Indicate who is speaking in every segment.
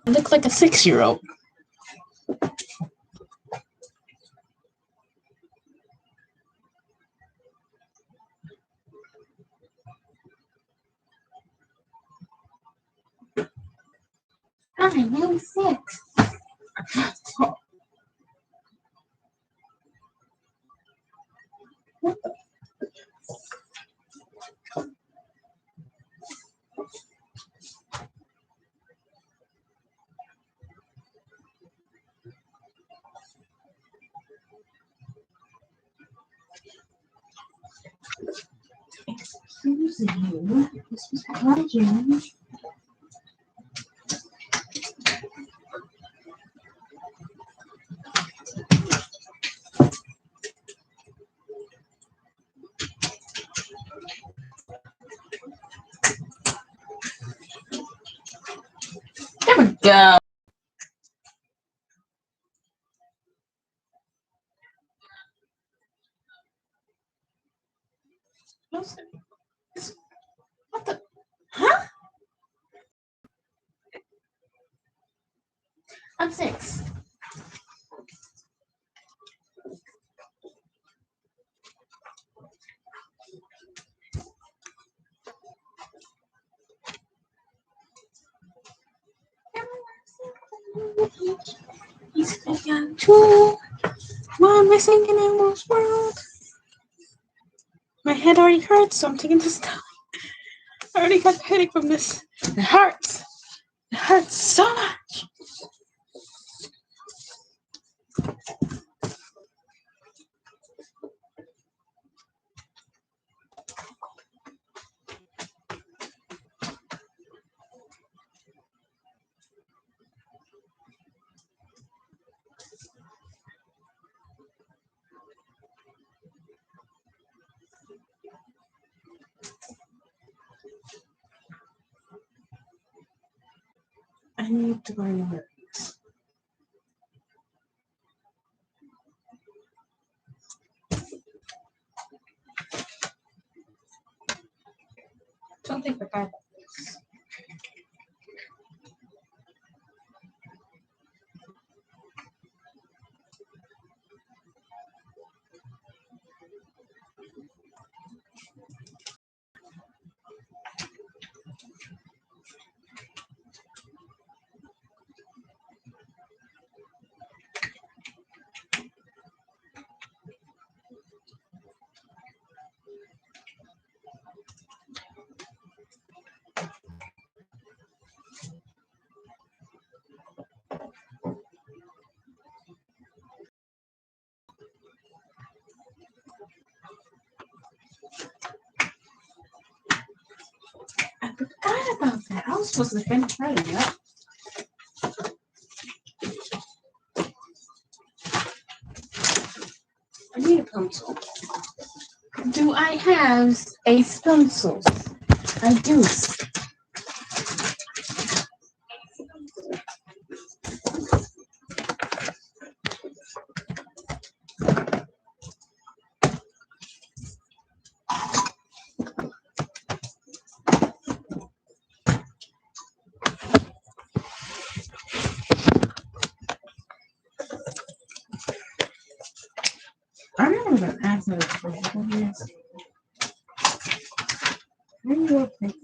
Speaker 1: I look like a 6-year-old. I'm nearly 6. Excuse you. This was hygiene. There we go. What the? Huh? I'm 6. He's young too. Why am I singing in this world? My head already hurts, so I'm taking this time. I already got a headache from this. It hurts. It hurts so much. I need to learn words. Something forgot about this. I forgot about that. I was supposed to finish writing that. I need a pencil. Do I have a pencil? I do. I remember going to ask her this for a couple of years. Maybe we'll take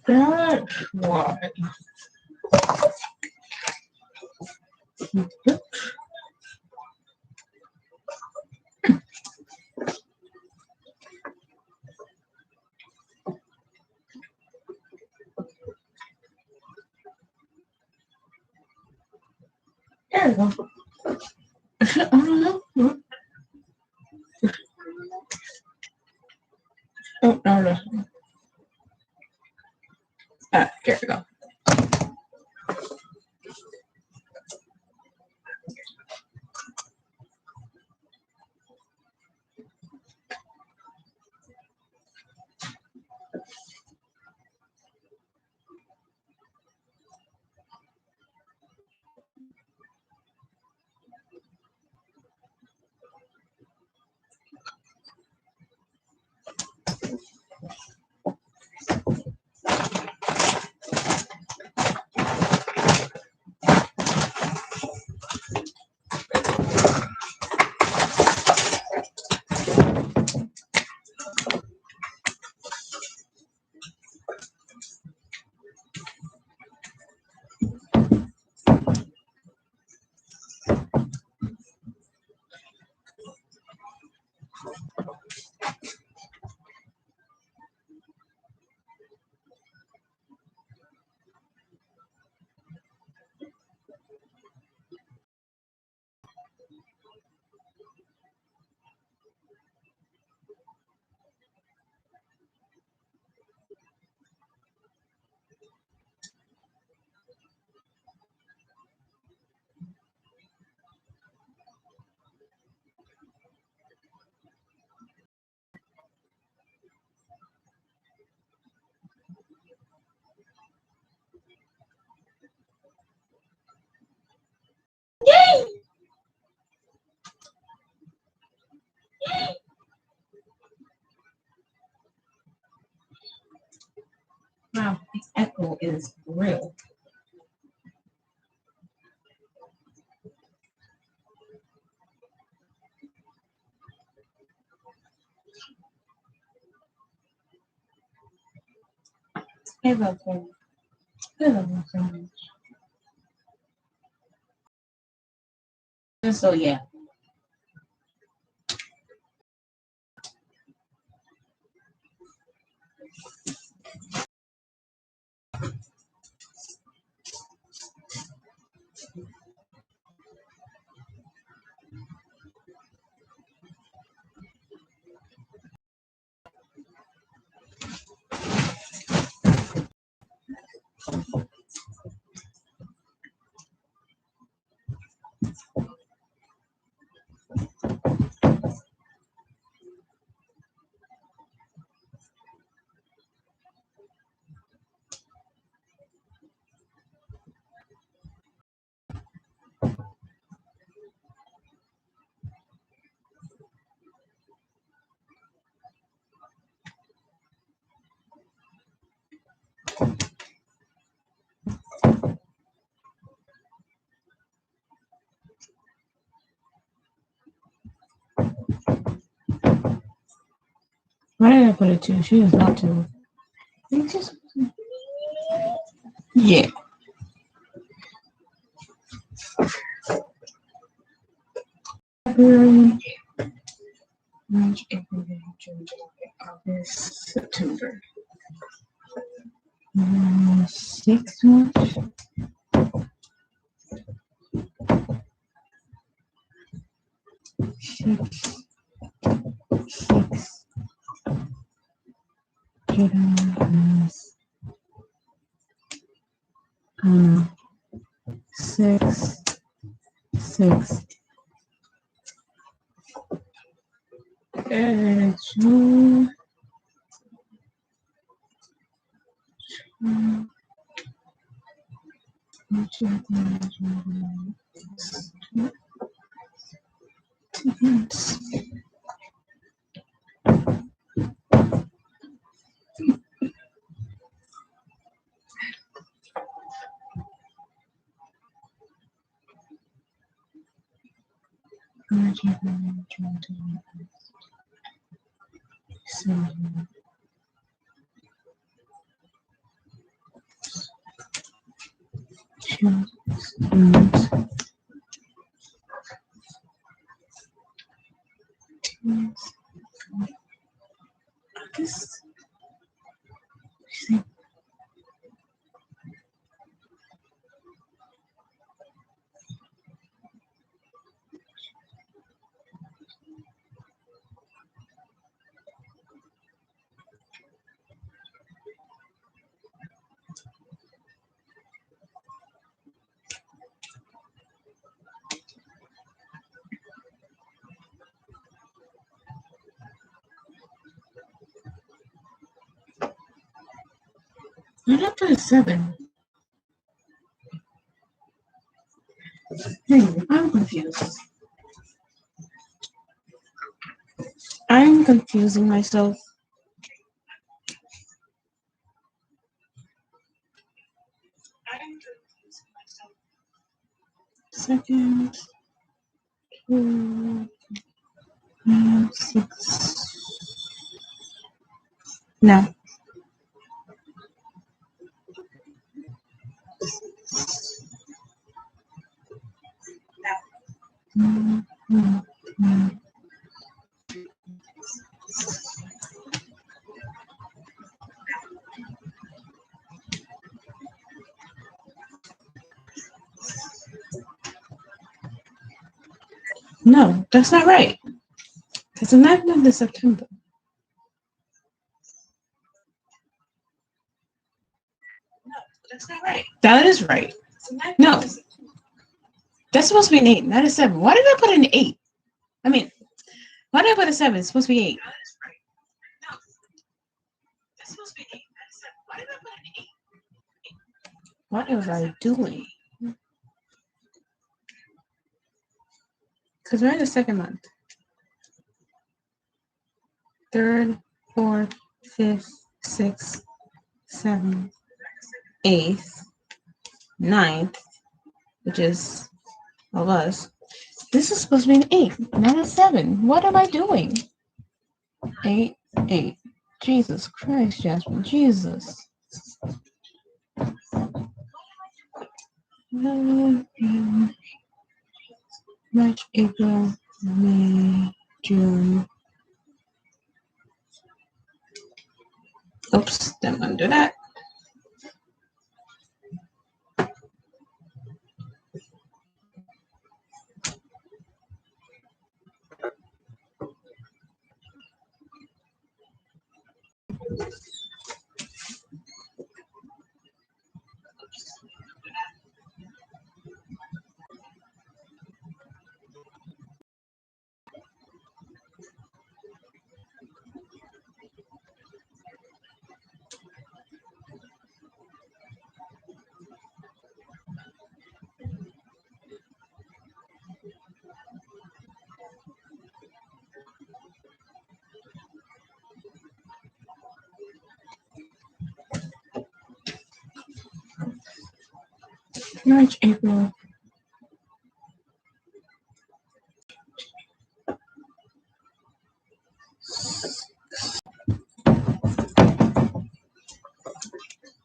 Speaker 2: That's why. There we go. I don't know. Oh, no, no. There we go. Wow, this echo is real. Hey, welcome. Hello, welcome. So, yeah. Why did I put it to? She is not to. It's just. Yeah. February, March, April, May, June, July, August, September. 6 months. Six. Six. June.
Speaker 1: August.
Speaker 2: Why did I put a 7? I'm confused.
Speaker 1: I'm confusing myself. Second. 2, 6. No. No, that's not right. It's the 9th of September. No, that's not right. That is right. No. That's supposed to be an 8, not a 7. Why did I put an 8? I mean, why did I put a 7? It's supposed to be 8. That's supposed to be 8, not a 7. Why did I put an 8? What was I doing? Because we're in the second month. 3rd, 4th, 5th, 6th, 7th, 8th, 9th, which is of us. This is supposed to be an 8, not a 7. What am I doing? 8, 8. Jesus Christ, Jasmine. Jesus. March, April, May, June. Oops, didn't want to do that. March, April.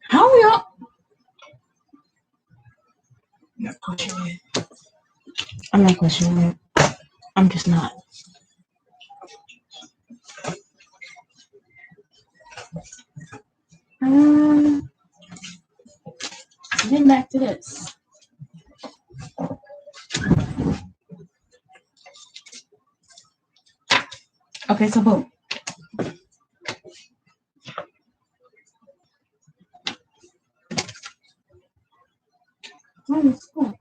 Speaker 1: How are we all? I'm not questioning it. I'm not questioning it. I'm just not. Getting back to this. Okay, so boom. Oh, it's cool.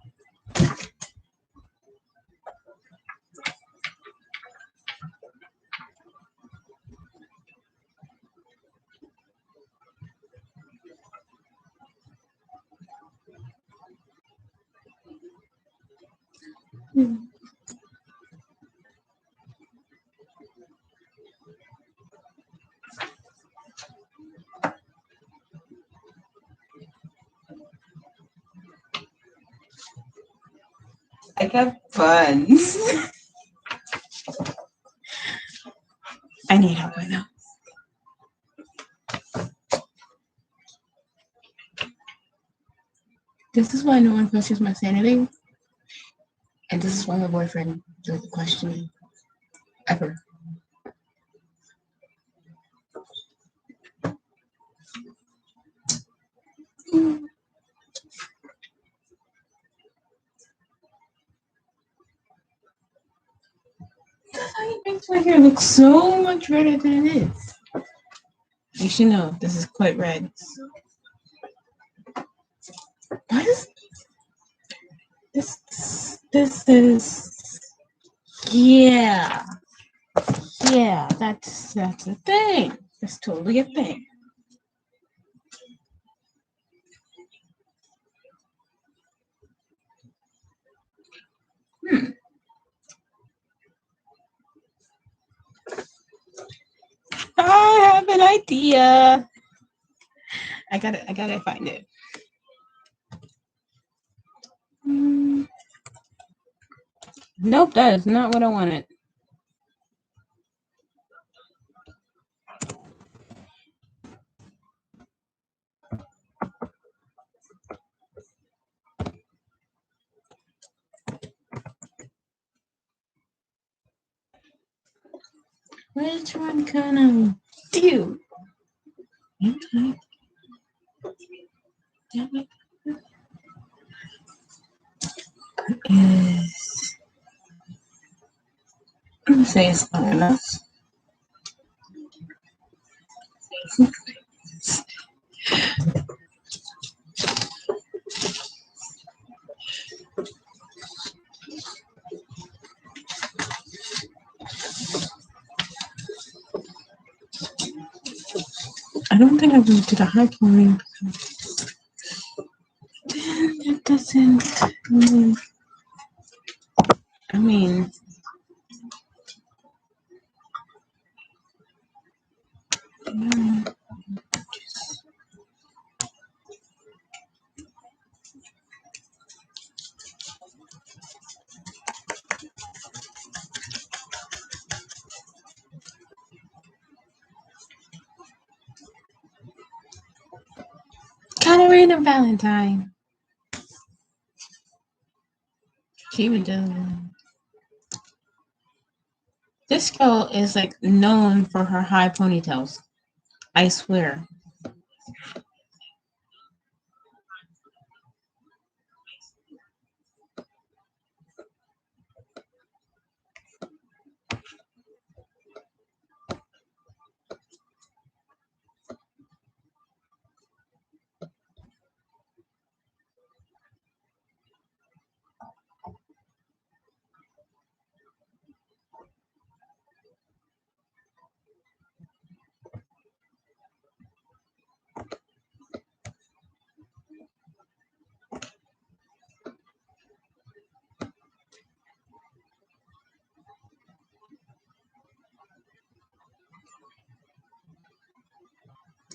Speaker 1: I have fun. I need help right now.
Speaker 2: This is why no one questions my sanity. And this is why my boyfriend doesn't question me. Ever. It makes my hair look so much redder than it is. You should know this is quite red. Why does this is yeah. Yeah, that's a thing. That's totally a thing.
Speaker 1: I have an idea.
Speaker 2: I gotta find it.
Speaker 1: Nope, that is not what I wanted.
Speaker 2: Which one can I do? Okay. Is I'm gonna say it's long enough. I don't think I'm going to do the high point. It doesn't. I mean, Katarina Valentine. She would do. This girl is like known for her high ponytails. I swear.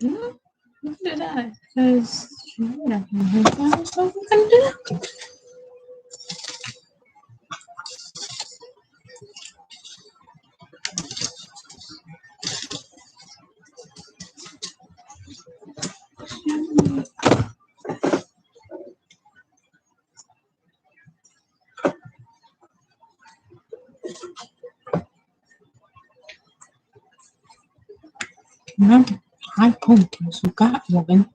Speaker 2: Yeah, we can do that because you're not going to hurt that, so we can do that. Not high ponytails. You got one.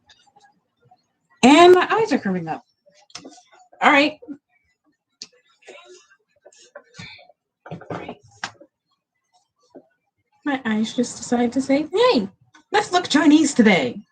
Speaker 2: And my eyes are curving up. All right. My eyes just decided to say, hey, let's look Chinese today.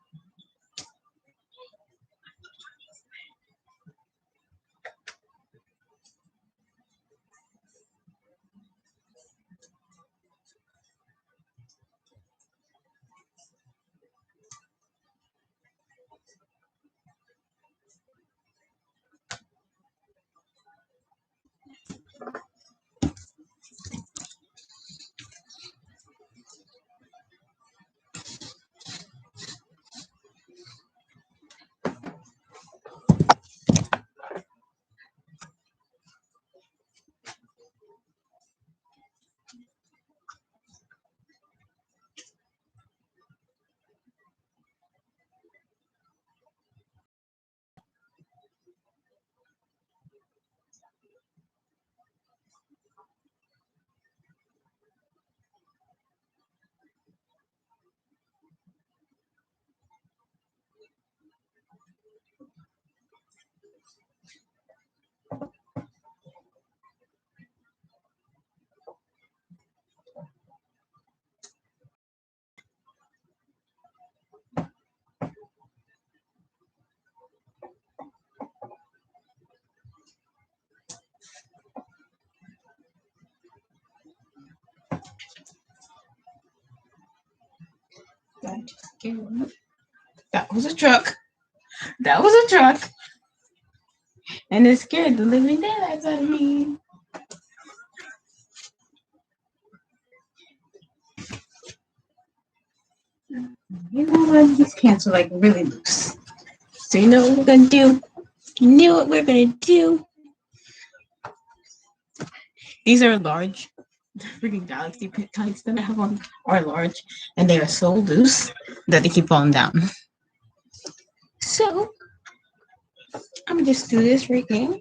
Speaker 2: That was a truck. That was a truck. And it scared the living daylights out of me. You know what? These pants are like really loose. So you know what we're gonna do? You know what we're gonna do? These are large. The freaking galaxy pit tights that I have on are large, and they are so loose that they keep falling down. So I'm gonna just do this right here.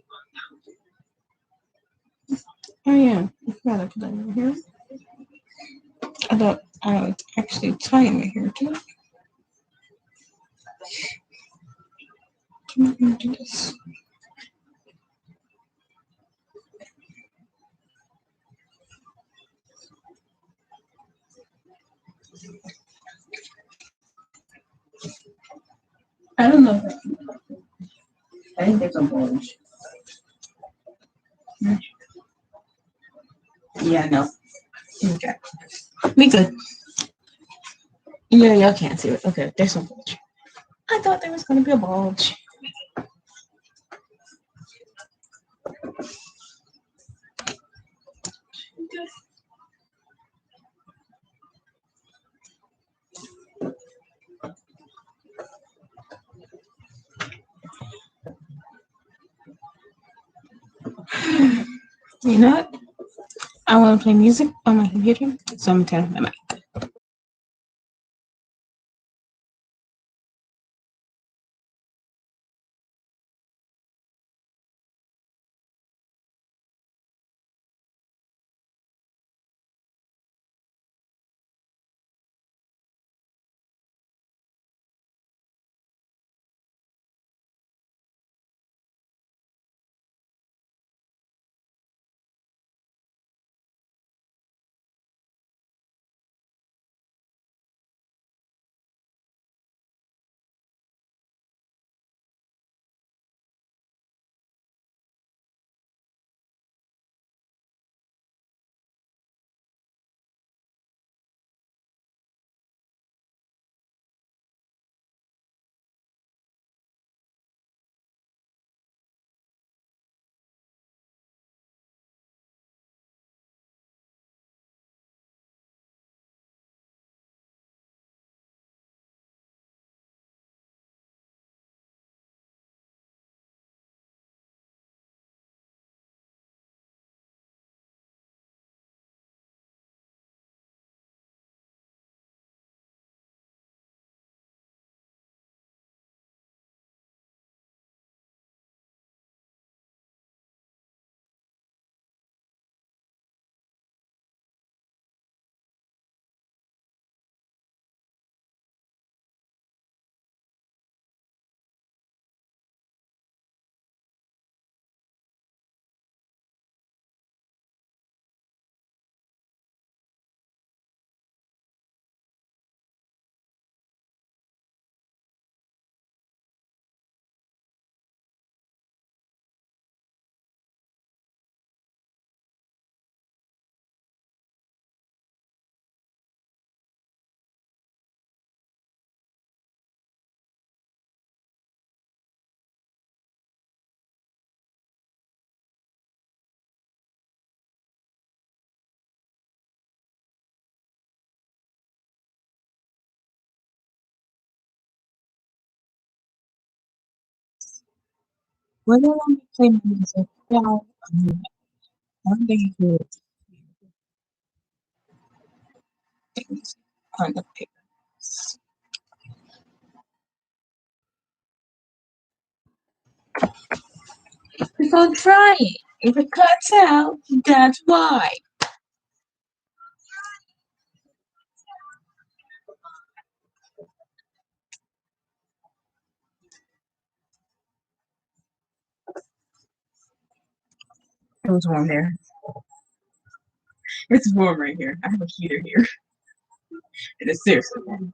Speaker 2: Oh yeah, I forgot I put that over here. I thought I would actually tie him right here too. I'm gonna do this. I don't know. I think there's a bulge. Yeah, no. Okay. We good. Yeah, y'all can't see it. Okay, there's a bulge. I thought there was gonna be a bulge. You know what? I want to play music on my computer, so I'm gonna turn off my mic. When I want to play music, well, one day you things on the paper. We're gonna try it. If it cuts out, that's why. It was warm there. It's warm right here. I have a heater here. It is seriously warm.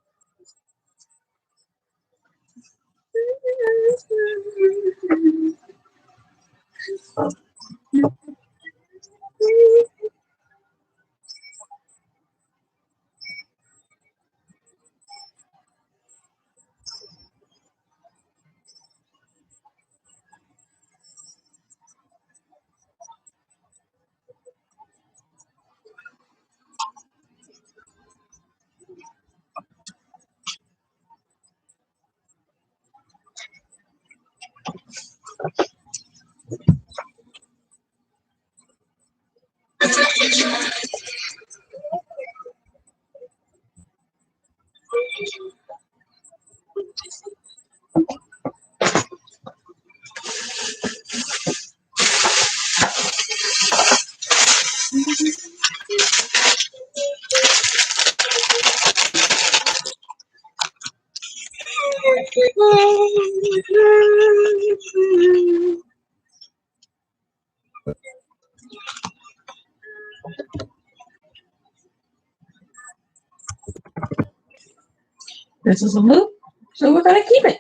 Speaker 2: This is a loop, so we're gonna keep it.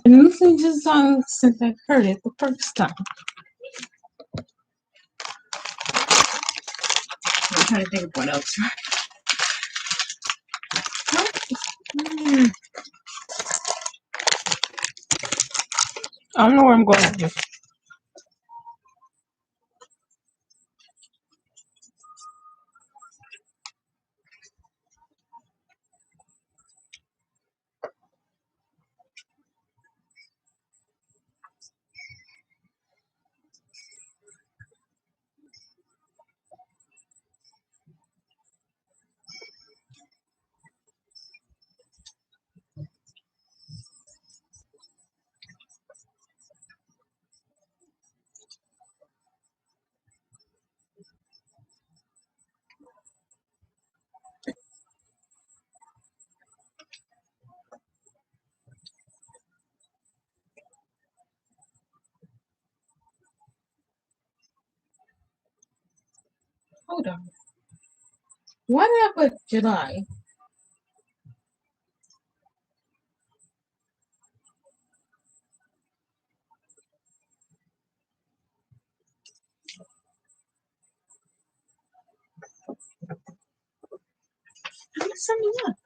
Speaker 2: Been listening to the song since I heard it the first time. I'm trying to think of what else.
Speaker 1: I don't know where I'm going with this.
Speaker 2: Hold on. Why did I put July? I'm not summing up.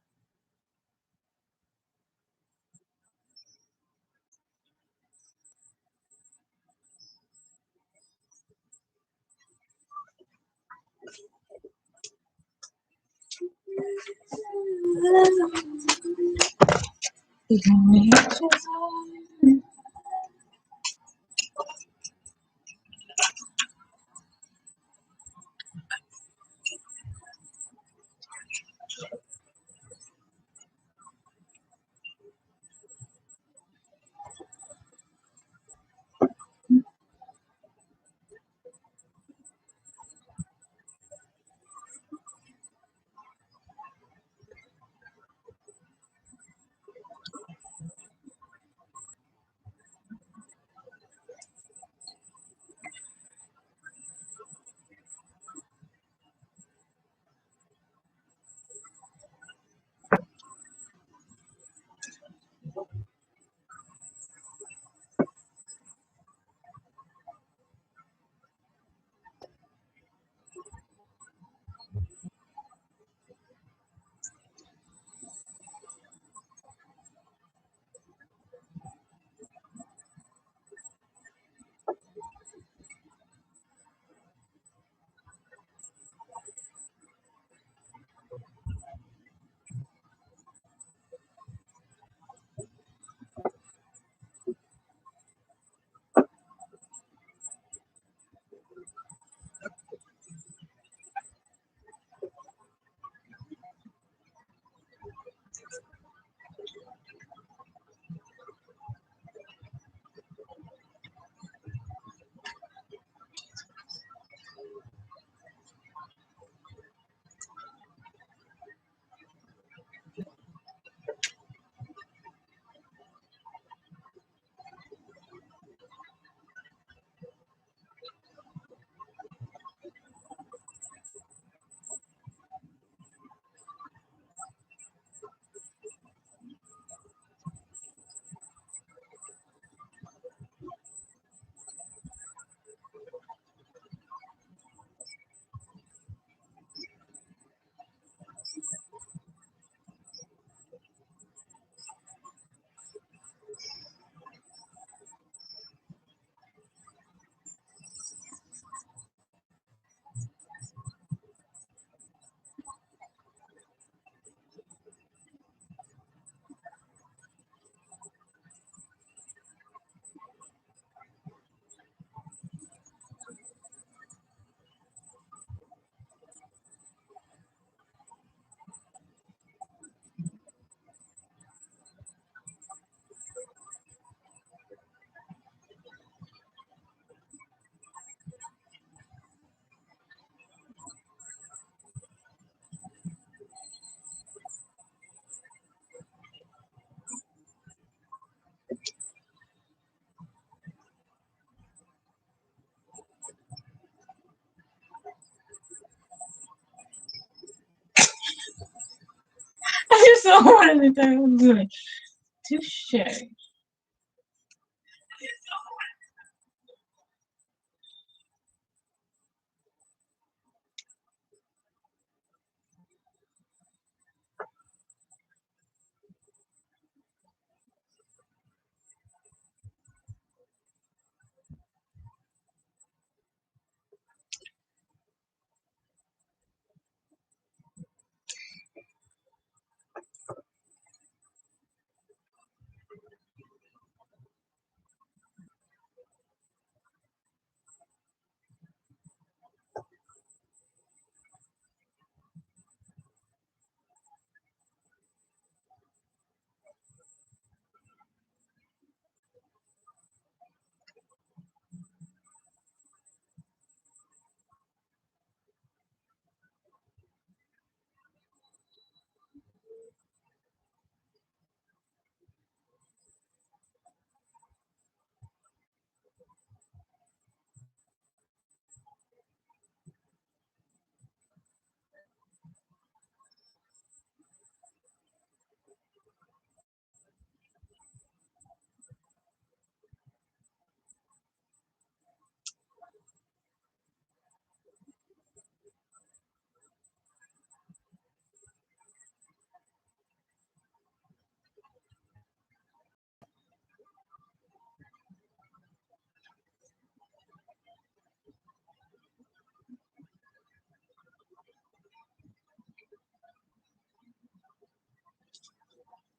Speaker 2: saw one of the times. Like, touche.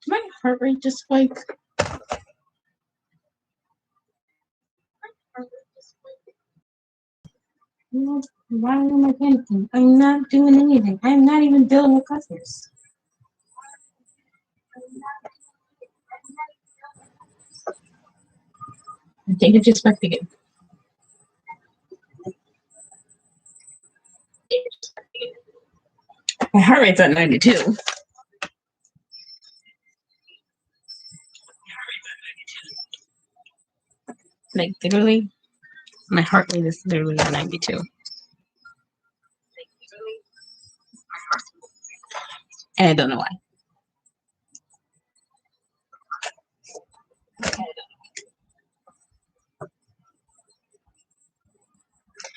Speaker 2: My heart rate just spiked. Why am I panicking? I'm not doing anything. I'm not even dealing with customers. I think it just spiked again. My heart rate's at 92. Like literally, my heart rate is literally at 92. And I don't know why.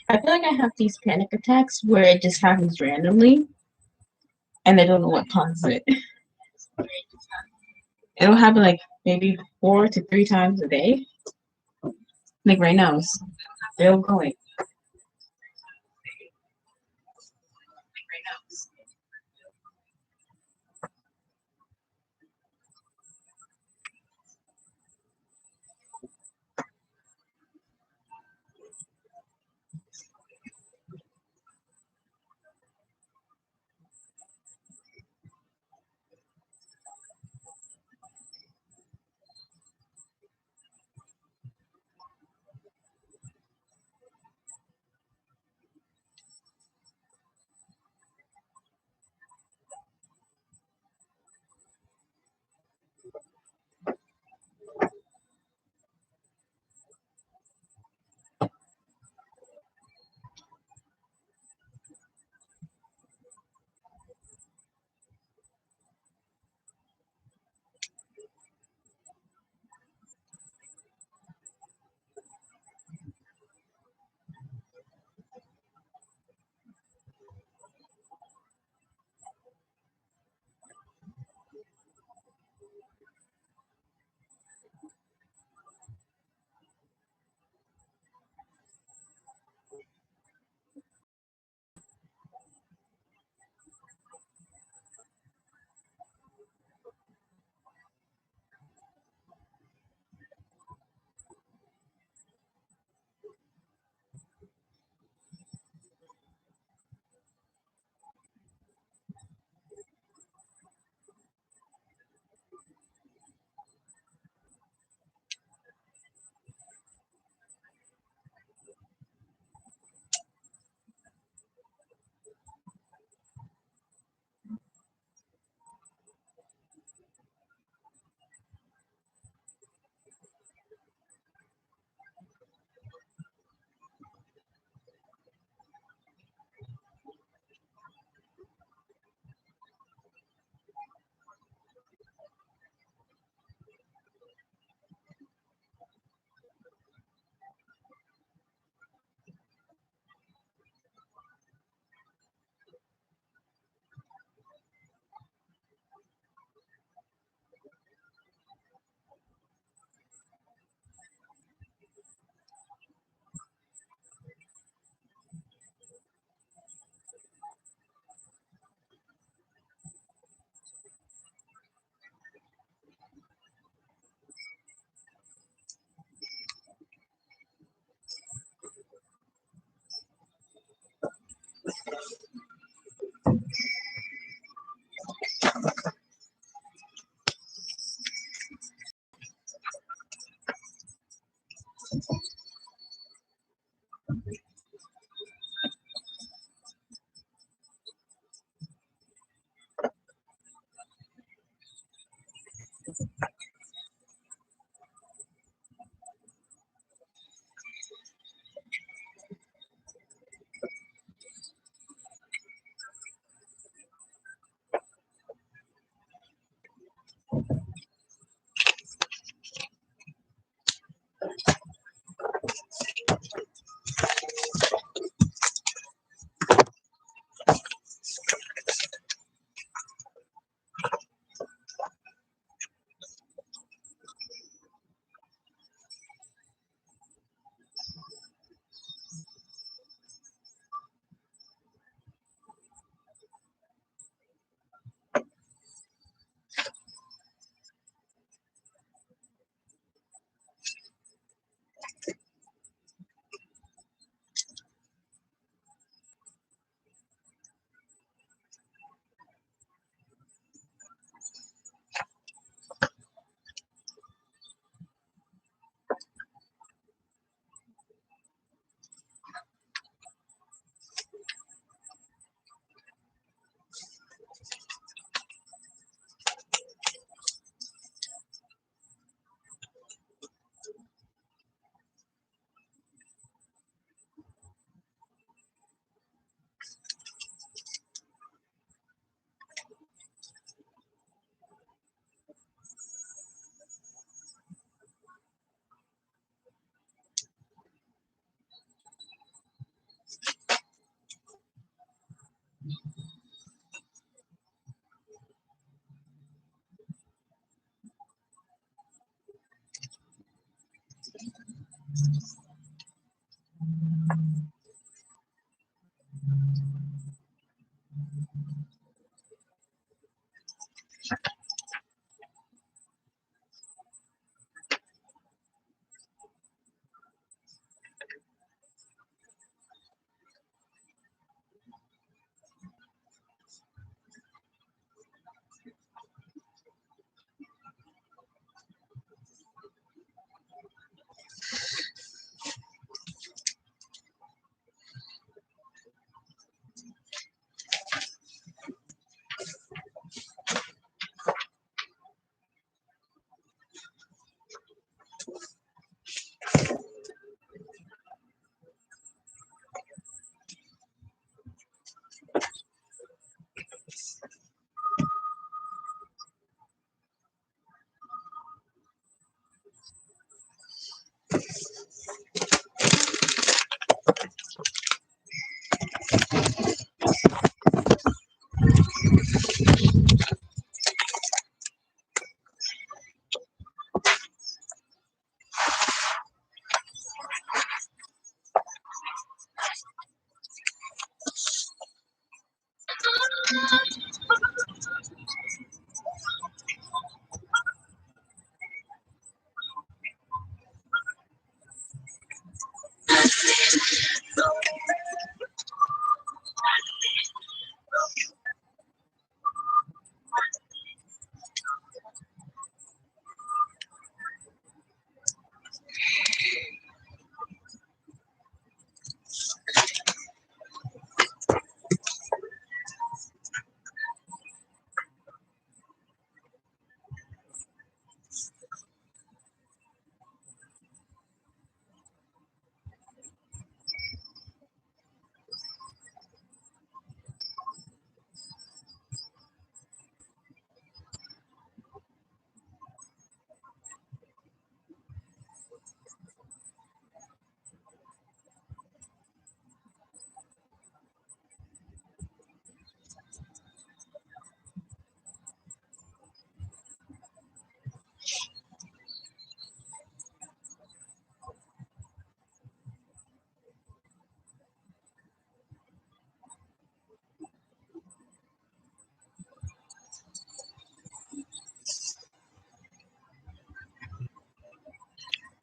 Speaker 2: I feel like I have these panic attacks where it just happens randomly and I don't know what causes it. It'll happen like maybe 4 to 3 times a day. Like right now, it's still going.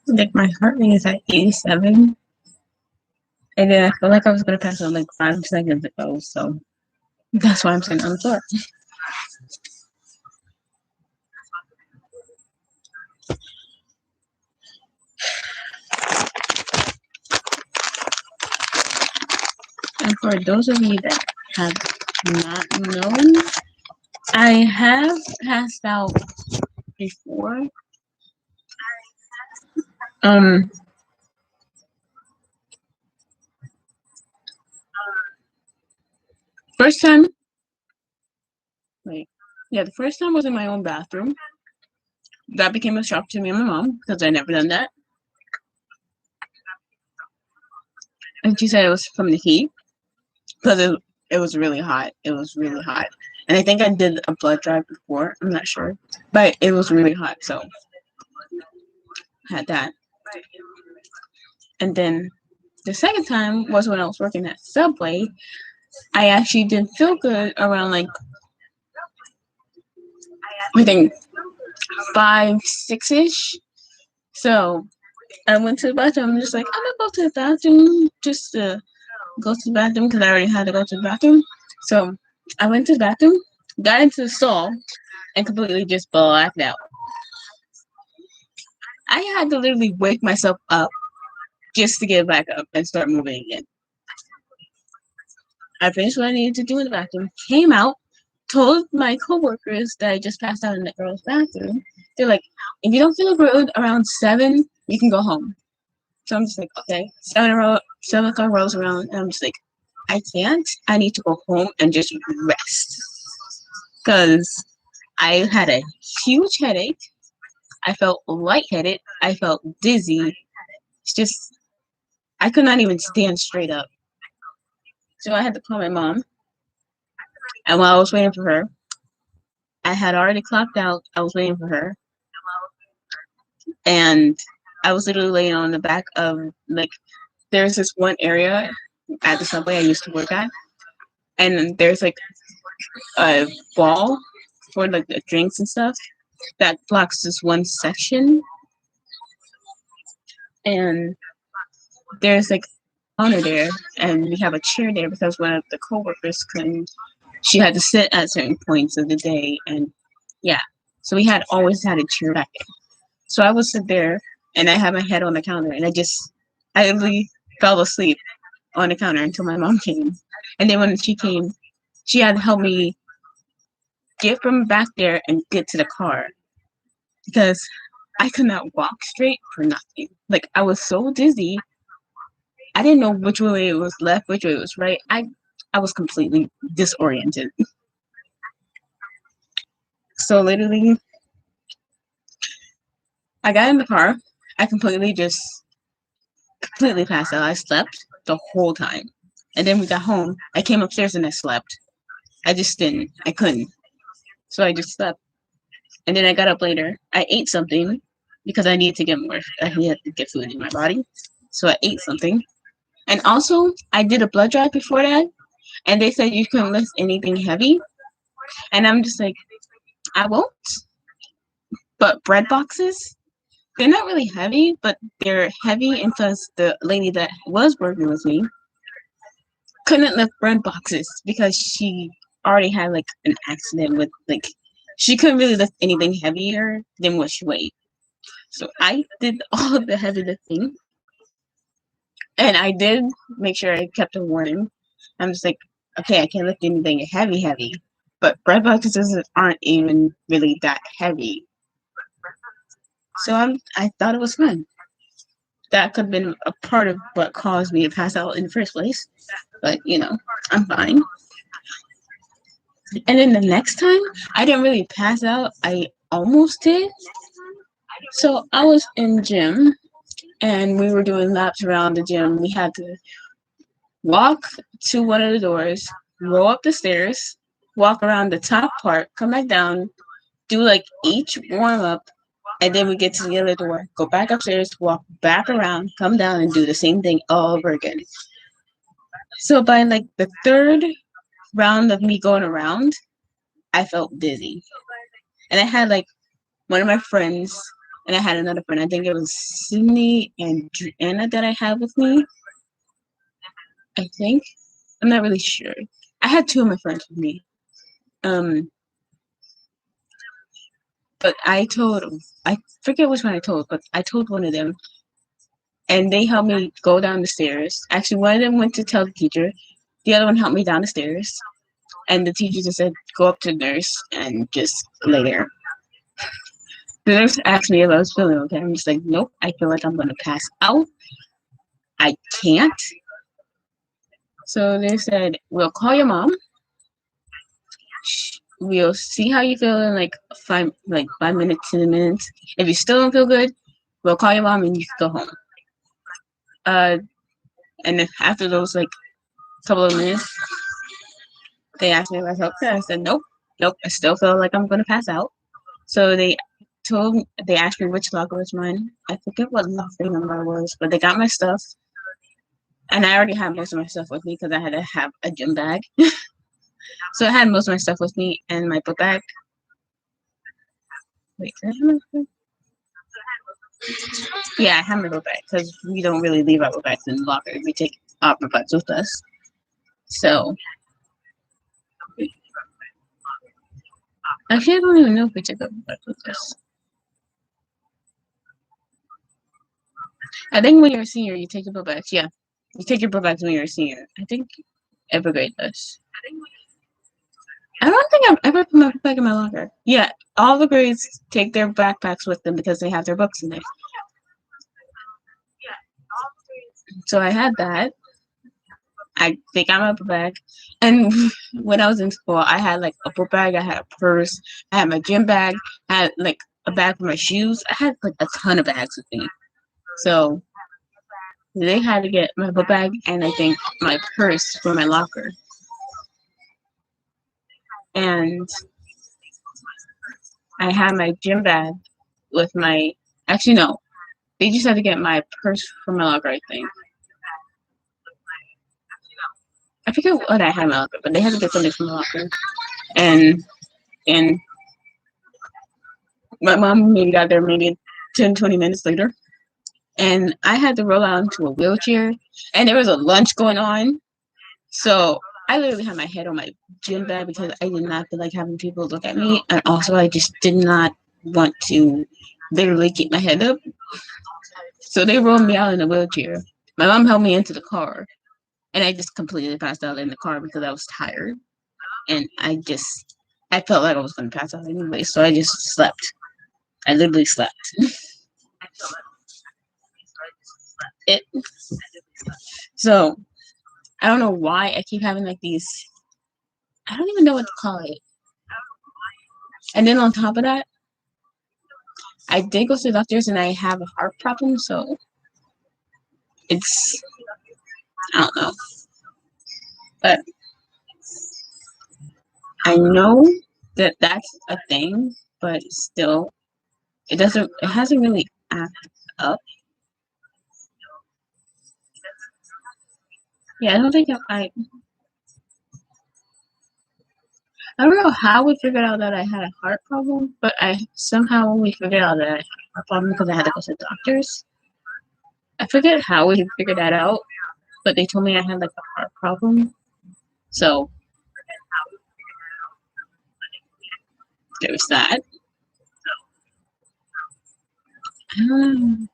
Speaker 1: Like my heart rate is at 87. And then I feel like I was gonna pass out like 5 seconds ago, so that's why I'm saying I'm sore. And for those of you that have not known, I have passed out before. Um, first time, wait, yeah, the first time was in my own bathroom. That became a shock to me and my mom because I never done that. And she said it was from the heat because it was really hot. It was really hot. And I think I did a blood drive before. I'm not sure. But it was really hot. So I had that. And then the second time was when I was working at Subway. I actually didn't feel good around like, I think 5, 6-ish. So I went to the bathroom. I'm just like, I'm gonna go to the bathroom just to go to the bathroom because I already had to go to the bathroom. So I went to the bathroom, got into the stall, and completely just blacked out. I had to literally wake myself up just to get back up and start moving again. I finished what I needed to do in the bathroom, came out, told my coworkers that I just passed out in the girls' bathroom. They're like, if you don't feel good around 7, you can go home. So I'm just like, okay, 7 o'clock rolls around, and I'm just like, I can't. I need to go home and just rest because I had a huge headache. I felt lightheaded. I felt dizzy. It's just, I could not even stand straight up. So I had to call my mom. And while I was waiting for her, I had already clocked out. I was waiting for her. And I was literally laying on the back of, like, there's this one area at the Subway I used to work at. And there's, like, a wall for, like, the drinks and stuff that blocks this one section. And there's, like, counter there, and we have a chair there because one of the coworkers couldn't. She had to sit at certain points of the day, and yeah, so we had always had a chair back there. So I would sit there, and I had my head on the counter, and I literally fell asleep on the counter until my mom came, and then when she came, she had to help me get from back there and get to the car because I could not walk straight for nothing. Like I was so dizzy. I didn't know which way it was left, which way it was right. I was completely disoriented. So literally, I got in the car. I completely passed out. I slept the whole time. And then we got home. I came upstairs and I slept. I just didn't. I couldn't. So I just slept. And then I got up later. I ate something because I needed to get more. I needed to get food in my body. So I ate something. And also, I did a blood drive before that, and they said you couldn't lift anything heavy. And I'm just like, I won't. But bread boxes, they're not really heavy, but they're heavy. And plus, the lady that was working with me couldn't lift bread boxes because she already had like an accident with like, she couldn't really lift anything heavier than what she weighed. So I did all of the heavy lifting. And I did make sure I kept a warning. I'm just like, okay, I can't lift anything heavy. But bread boxes aren't even really that heavy. So I thought it was fun. That could have been a part of what caused me to pass out in the first place. But, I'm fine. And then the next time, I didn't really pass out. I almost did. So I was in gym. And we were doing laps around the gym. We had to walk to one of the doors, roll up the stairs, walk around the top part, come back down, do like each warm up, and then we get to the other door, go back upstairs, walk back around, come down, and do the same thing all over again. So by like the third round of me going around, I felt dizzy. And I had like one of my friends, and I had another friend. I think it was Sydney and Anna that I had with me. I think. I'm not really sure. I had 2 of my friends with me. But I forget which one I told, but I told one of them. And they helped me go down the stairs. Actually, one of them went to tell the teacher. The other one helped me down the stairs. And the teacher just said, go up to the nurse and just lay there. The nurse asked me if I was feeling okay. I'm just like, nope, I feel like I'm going to pass out. I can't. So they said, we'll call your mom. We'll see how you feel in like 5 minutes, 10 minutes. If you still don't feel good, we'll call your mom and you can go home. And then after those like couple of minutes, they asked me if I felt good. I said, nope, I still feel like I'm going to pass out. So they asked me which locker was mine. I forget what locker number it was, but they got my stuff. And I already had most of my stuff with me because I had to have a gym bag. So I had most of my stuff with me and my book bag. Wait, did I have my book? Yeah, I have my book bag because we don't really leave our book bags in the locker. We take our book bags with us. So actually, I don't even know if we take our book bags with us. I think when you're a senior, you take your book bags. Yeah, you take your book bags when you're a senior. I think every grade does. I don't think I've ever put my book bag in my locker. Yeah, all the grades take their backpacks with them because they have their books in there. So I had that. I think I'm a book bag. And when I was in school, I had like a book bag, I had a purse, I had my gym bag, I had like a bag for my shoes. I had like a ton of bags with me. So they had to get my book bag and I think my purse for my locker. And I had my gym bag with my, actually no, they just had to get my purse from my locker, I think. I forget what I had in my locker, but they had to get something from my locker. And my mom maybe got there maybe 10, 20 minutes later. And I had to roll out into a wheelchair. And there was a lunch going on. So I literally had my head on my gym bag because I did not feel like having people look at me. And also I just did not want to literally keep my head up. So they rolled me out in a wheelchair. My mom held me into the car. And I just completely passed out in the car because I was tired. And I felt like I was going to pass out anyway. So I just slept. I literally slept. So I don't know why I keep having like these, I don't even know what to call it. And then on top of that, I did go to the doctors and I have a heart problem. So it's, I don't know. But I know that that's a thing, but still, it hasn't really acted up. Yeah, I don't think I don't know how we figured out that I had a heart problem, but we figured out that I had a heart problem because I had to go to the doctors. I forget how we figured that out, but they told me I had like a heart problem. So there's that. I don't know.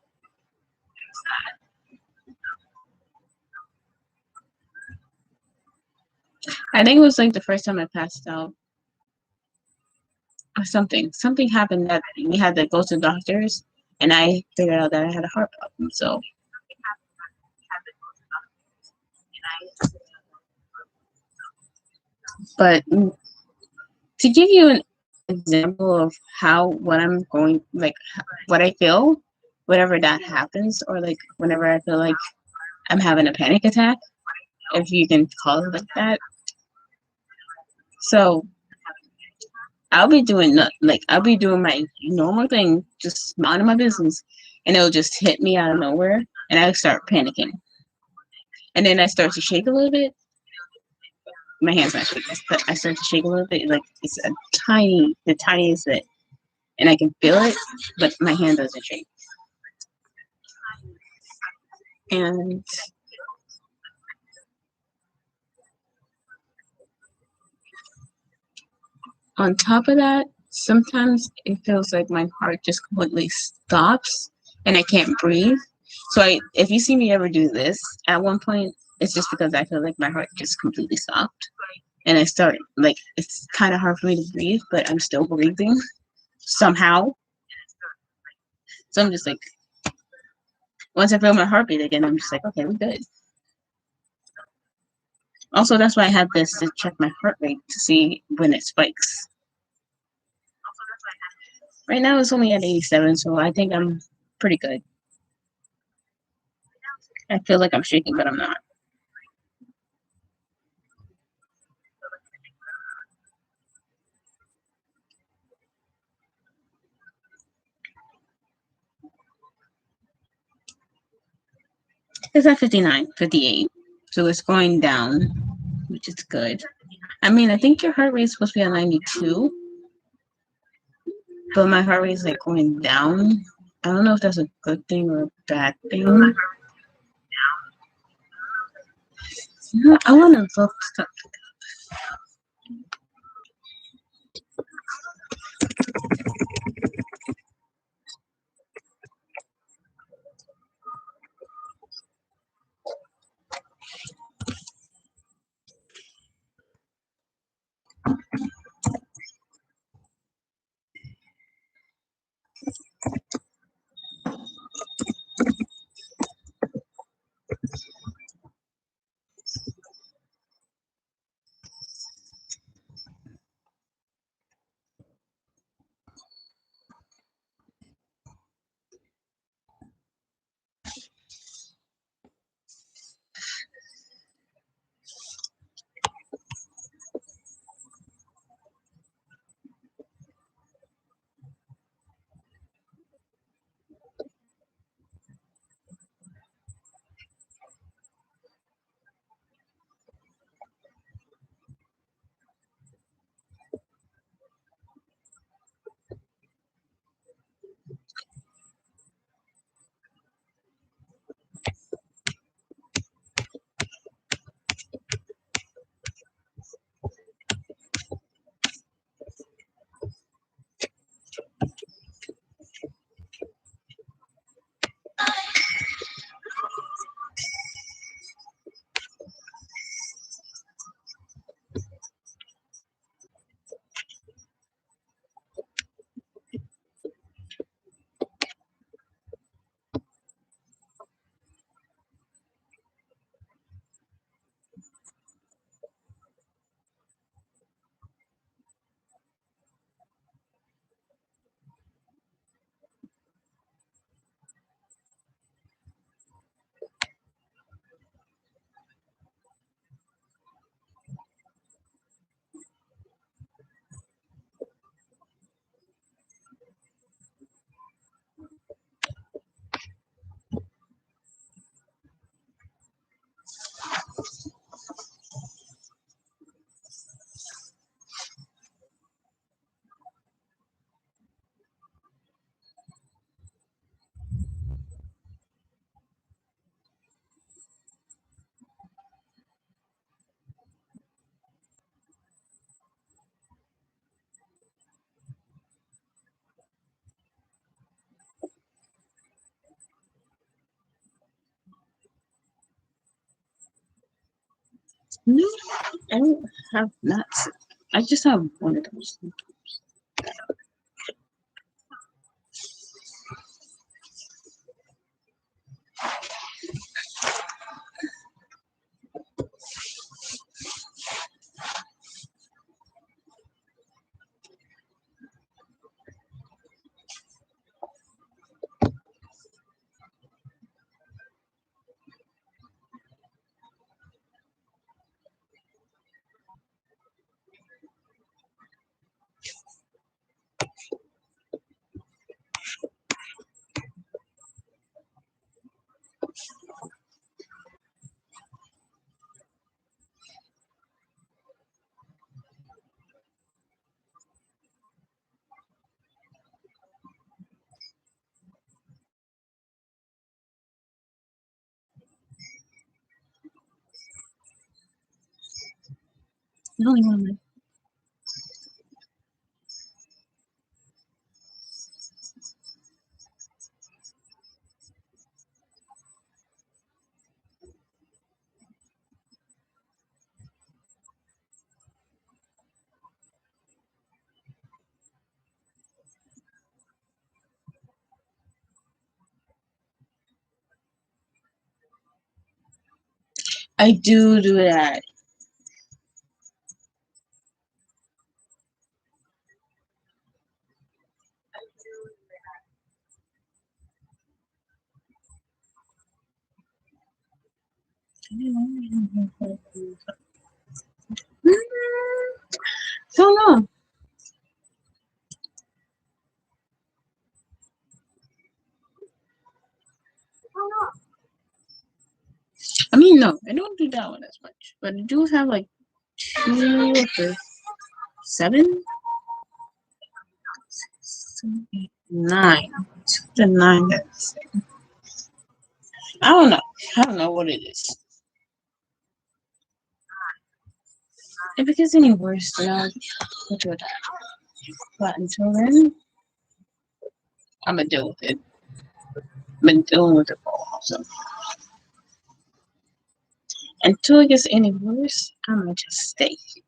Speaker 1: I think it was like the first time I passed out. Or something happened that we had to go to the doctors, and I figured out that I had a heart problem. So but to give you an example of what I'm going, like what I feel whenever that happens, or like whenever I feel like I'm having a panic attack, if you can call it like that. So I'll be doing my normal thing, just minding my business, and it'll just hit me out of nowhere, and I start panicking, and then I start to shake a little bit. My hands not shaking. I start to shake a little bit, like it's the tiniest bit, and I can feel it, but my hand doesn't shake. And on top of that, sometimes it feels like my heart just completely stops and I can't breathe. So if you see me ever do this at one point, it's just because I feel like my heart just completely stopped. And I start, like, it's kind of hard for me to breathe, but I'm still breathing somehow. So I'm just like, once I feel my heartbeat again, I'm just like, okay, we're good. Also, that's why I have this to check my heart rate to see when it spikes. Right now it's only at 87, so I think I'm pretty good. I feel like I'm shaking, but I'm not. It's at 59, 58. So it's going down, which is good. I mean, I think your heart rate is supposed to be at 92, but my heart rate is like going down. I don't know if that's a good thing or a bad thing. I want to look stuff. No, I don't have nuts. I just have one of those. The only one. I do that. Don't know. I mean, no, I don't do that one as much, but I do have like 7, 9. 9. I don't know. I don't know what it is. If it gets any worse, then I'll go to it. But until then, I'm gonna deal with it. I've been dealing with it for a while, so until it gets any worse, I'm gonna just stay here.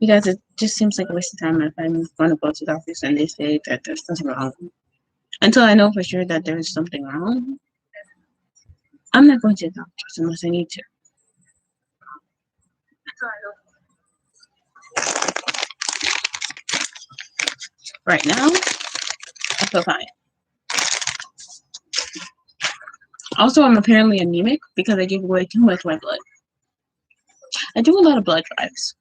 Speaker 1: Because it just seems like a waste of time if I'm going to go to the office and they say that there's something wrong. Until I know for sure that there is something wrong, I'm not going to the doctors unless I need to. Right now, I feel fine. Also, I'm apparently anemic because I give away too much white blood. I do a lot of blood drives.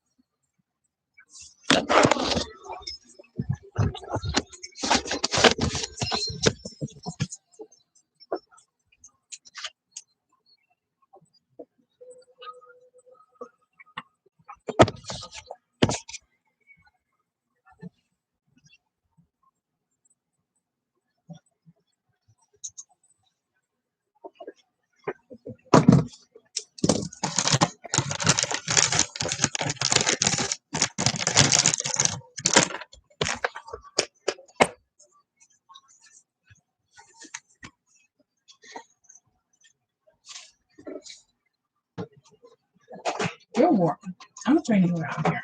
Speaker 1: You're warm. I'm gonna turn you around here.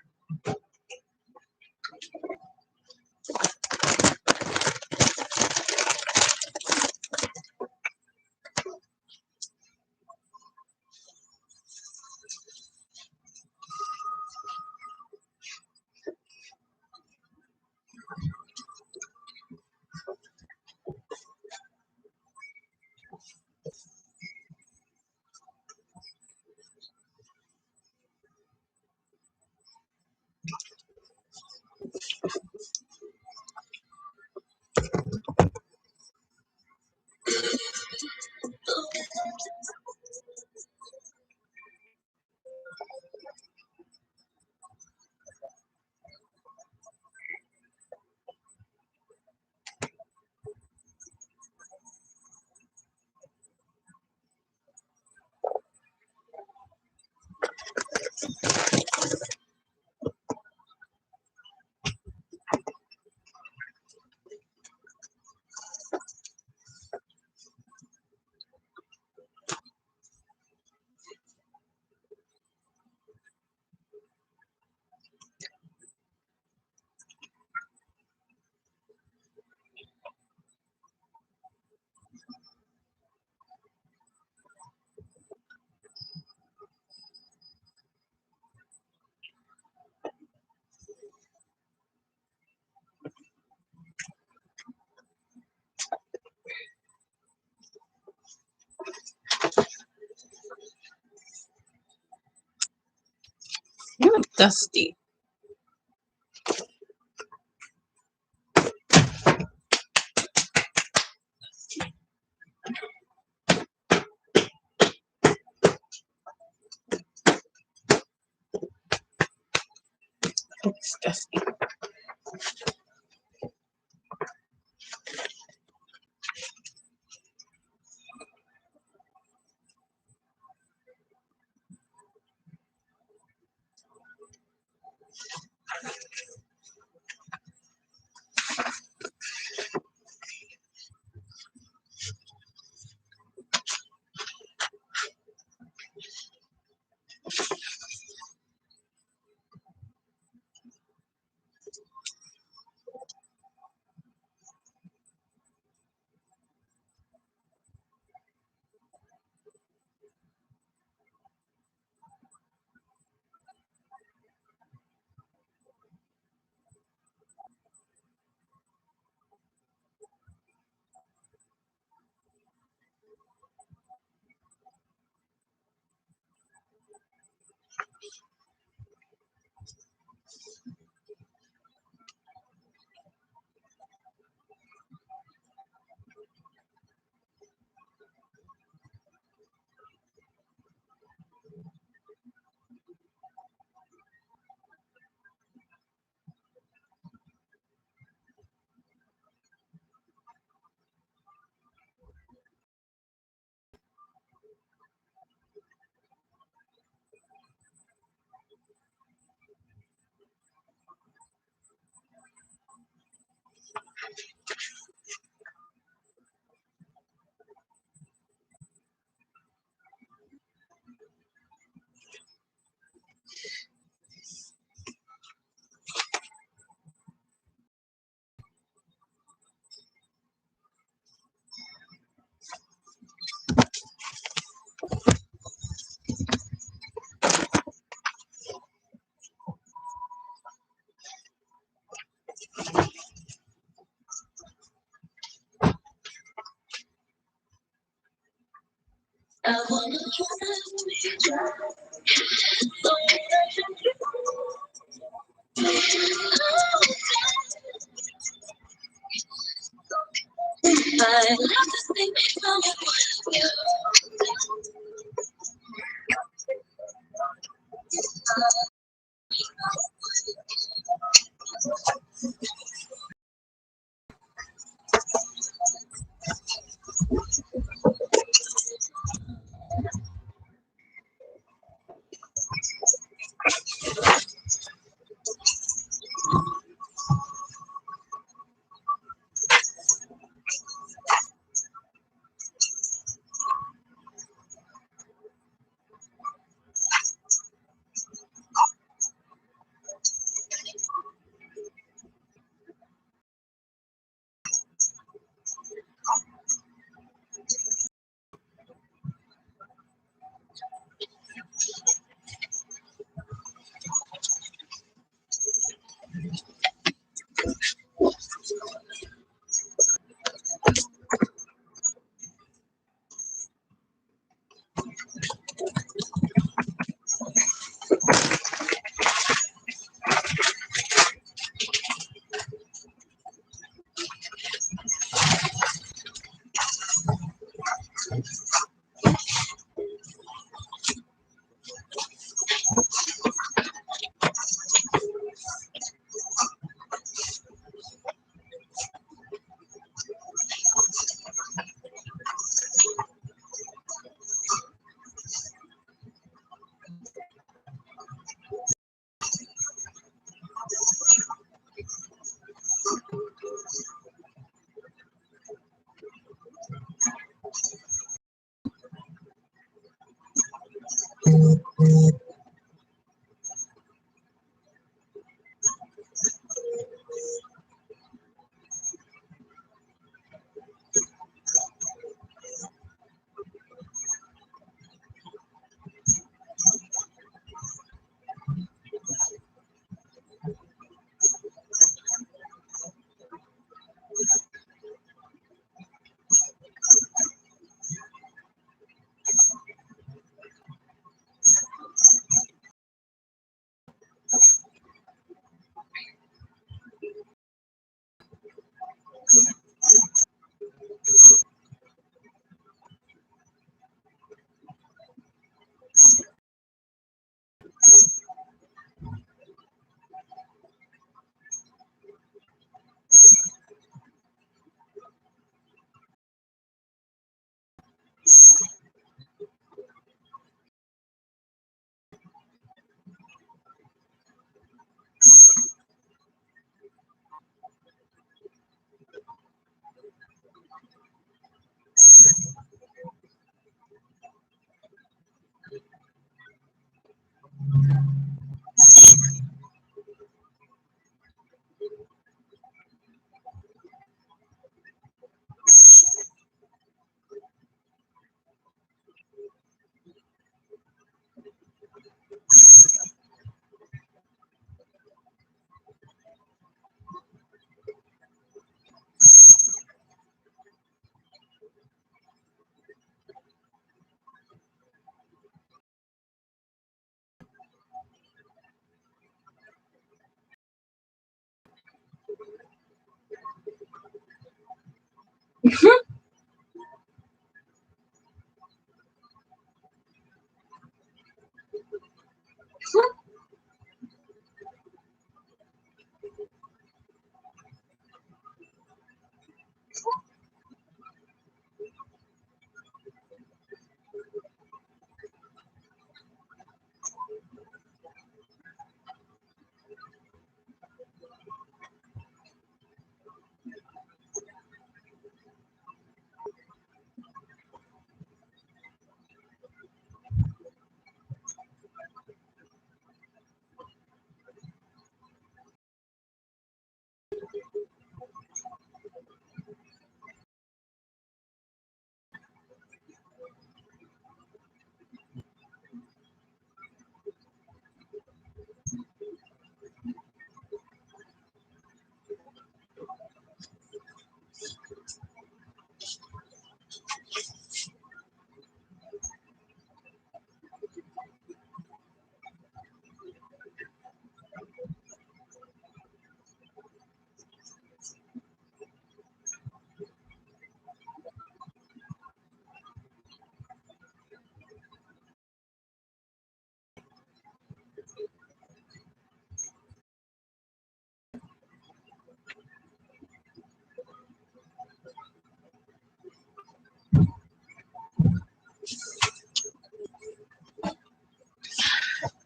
Speaker 1: You look dusty. It's dusty. I wanna drive me dry. So I love to think from you.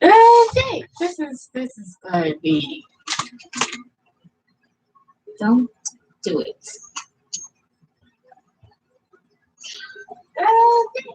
Speaker 2: Okay, this is gonna be. Don't do it. Okay.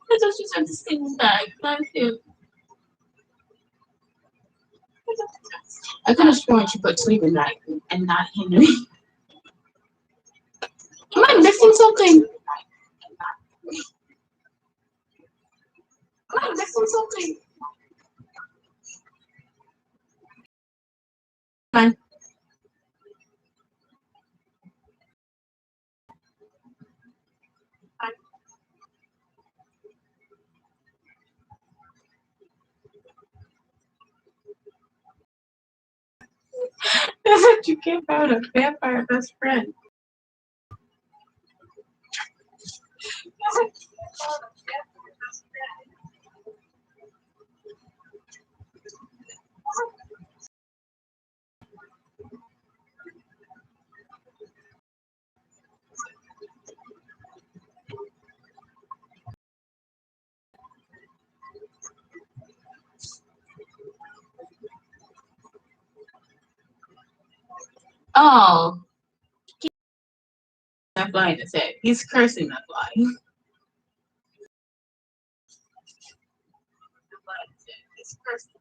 Speaker 2: I thought you said the same bag. Thank you. I could have sworn she put sleeping bag and not Henry. Am I missing something? Am I missing something? Fine. That's what you get out of vampire best friend. Oh, that fly in his head. He's cursing that fly. He's cursing.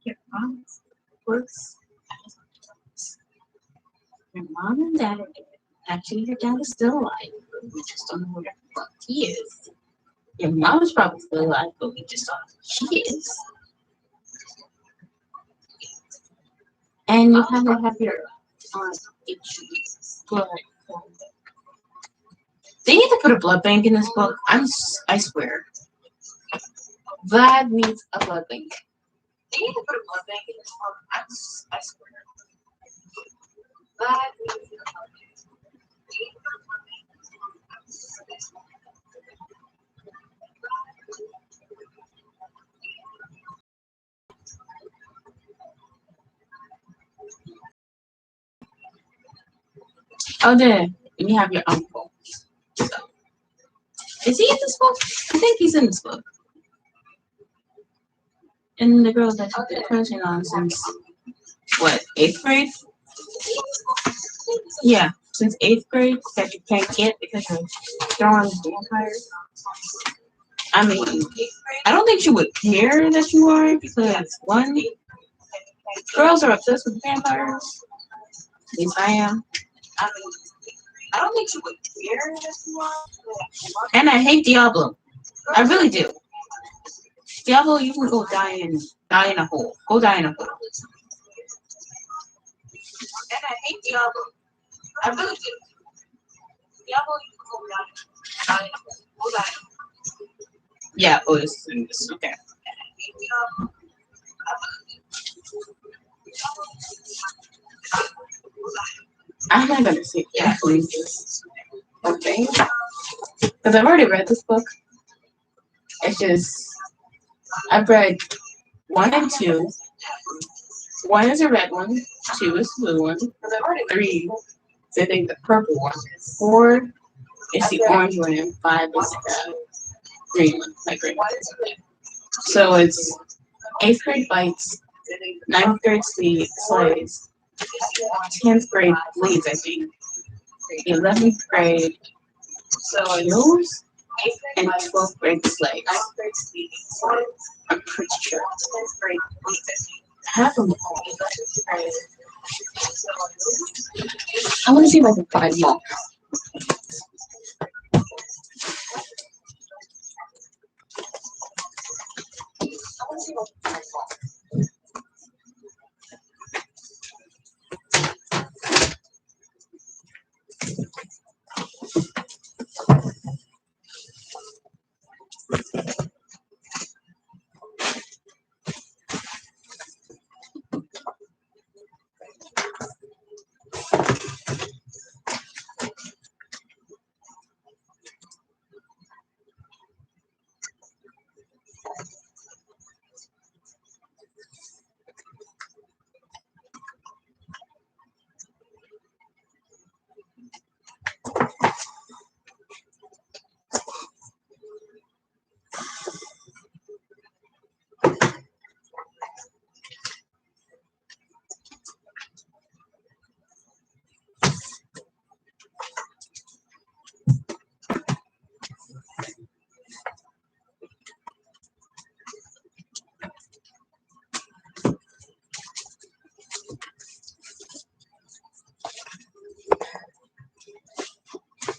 Speaker 2: Your mom works. Your mom and dad are dead. Actually, your dad is still alive, but we just don't know where the fuck he is. Your mom is probably still alive, but we just don't know who she is. And you have to have your blood. They need to put a blood bank in this book. I swear. Vlad needs a blood bank. They need to put a blood bank in this book. I swear. Vlad needs a blood bank. Oh, then you have your uncle. So, is he in this book? I think he's in this book. And the girl that you've been crushing on since what, 8th grade? Yeah, since 8th grade that you can't get because you're drawing vampires. I mean, I don't think she would care that you are because one, girls are obsessed with vampires. At least I am. I mean, I don't think she would care that you are. And I hate Diablo. I really do. Diablo, you can go die in a hole. Go die in a hole. And I hate Diablo. I really do. Diablo, you can go die in a hole. Go die in a hole. Yeah, Otis in this. Okay. I'm not gonna say exactly this thing because I've already read this book. It's just I've read 1 and 2. 1 is a red one, 2 is the blue one, 3 is I think the purple one, 4 is the orange one, and 5 is the green one, like green. So it's 8th grade bites, 9th grade slides, 10th grade bleeds, I think, 11th grade heels, and 12th grade slaves. I'm pretty sure. Half of them. I want to see if I can find more.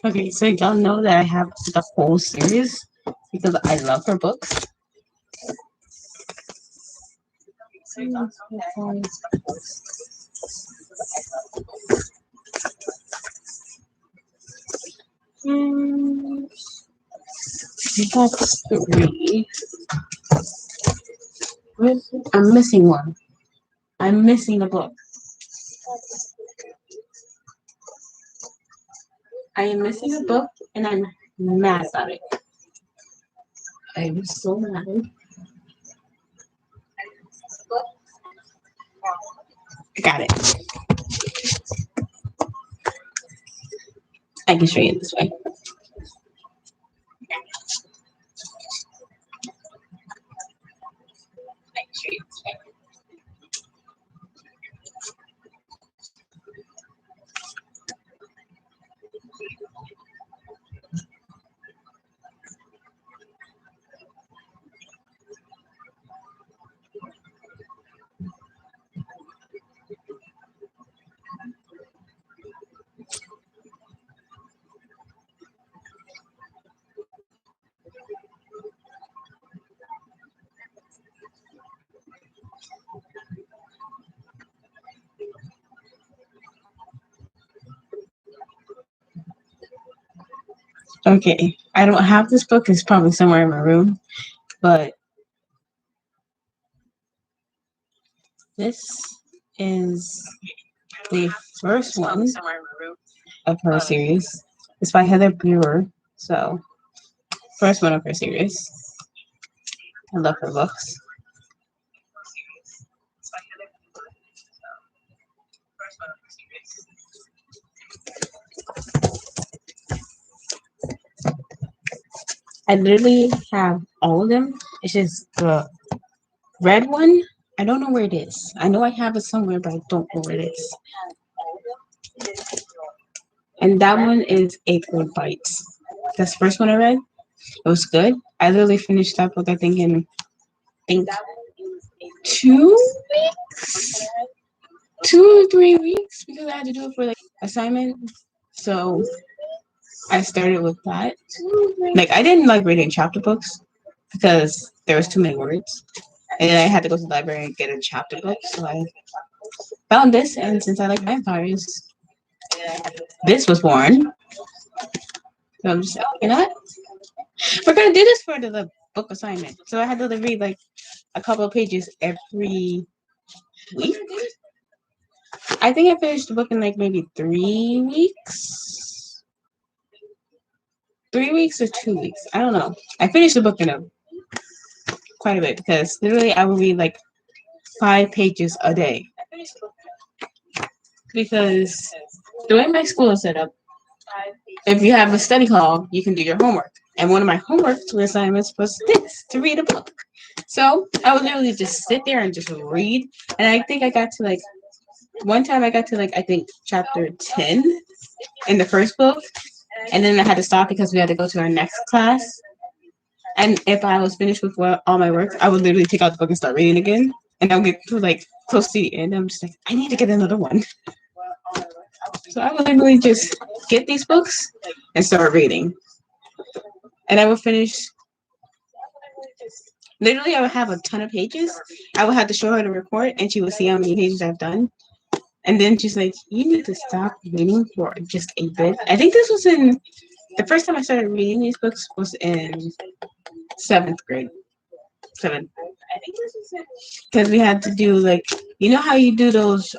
Speaker 1: Okay, so y'all know that I have the whole series because I love her books. That's 3. I'm missing one. I'm missing a book. I am missing a book, and I'm mad about it. I'm so mad. I got it. I can show you this way. I can show you this way. Okay, I don't have this book. It's probably somewhere in my room, but this is the first one of her series. It's by Heather Brewer. So, first one of her series. I love her books. I literally have all of them. It's just the red one. I don't know where it is. I know I have it somewhere, but I don't know where it is. And that one is 8th Grade Bites. That's the first one I read. It was good. I literally finished that book, I think, in 2 weeks. 2 or 3 weeks because I had to do it for like assignment. So I started with that. Like I didn't like reading chapter books because there was too many words. And then I had to go to the library and get a chapter book. So I found this, and since I like vampires, this was born. So I'm just like, you know what? We're gonna do this for the book assignment. So I had to read like a couple of pages every week. I think I finished the book in like maybe 3 weeks. 3 weeks or 2 weeks. I don't know. I finished the book in quite a bit because literally I would read like 5 pages a day. Because the way my school is set up, if you have a study hall, you can do your homework. And one of my homework assignments was this, to read a book. So I would literally just sit there and just read. And I think I got to like, one time I got to like, I think chapter 10 in the first book. And then I had to stop because we had to go to our next class. And if I was finished with all my work, I would literally take out the book and start reading again. And I would get to like close to the end. I'm just like, I need to get another one. So I would literally just get these books and start reading. And I would finish. Literally, I would have a ton of pages. I would have to show her the report, and she would see how many pages I've done. And then she's like, "You need to stop reading for just a bit." I think this was in the first time I started reading these books was in 7th grade. 7th. Because we had to do like, you know how you do those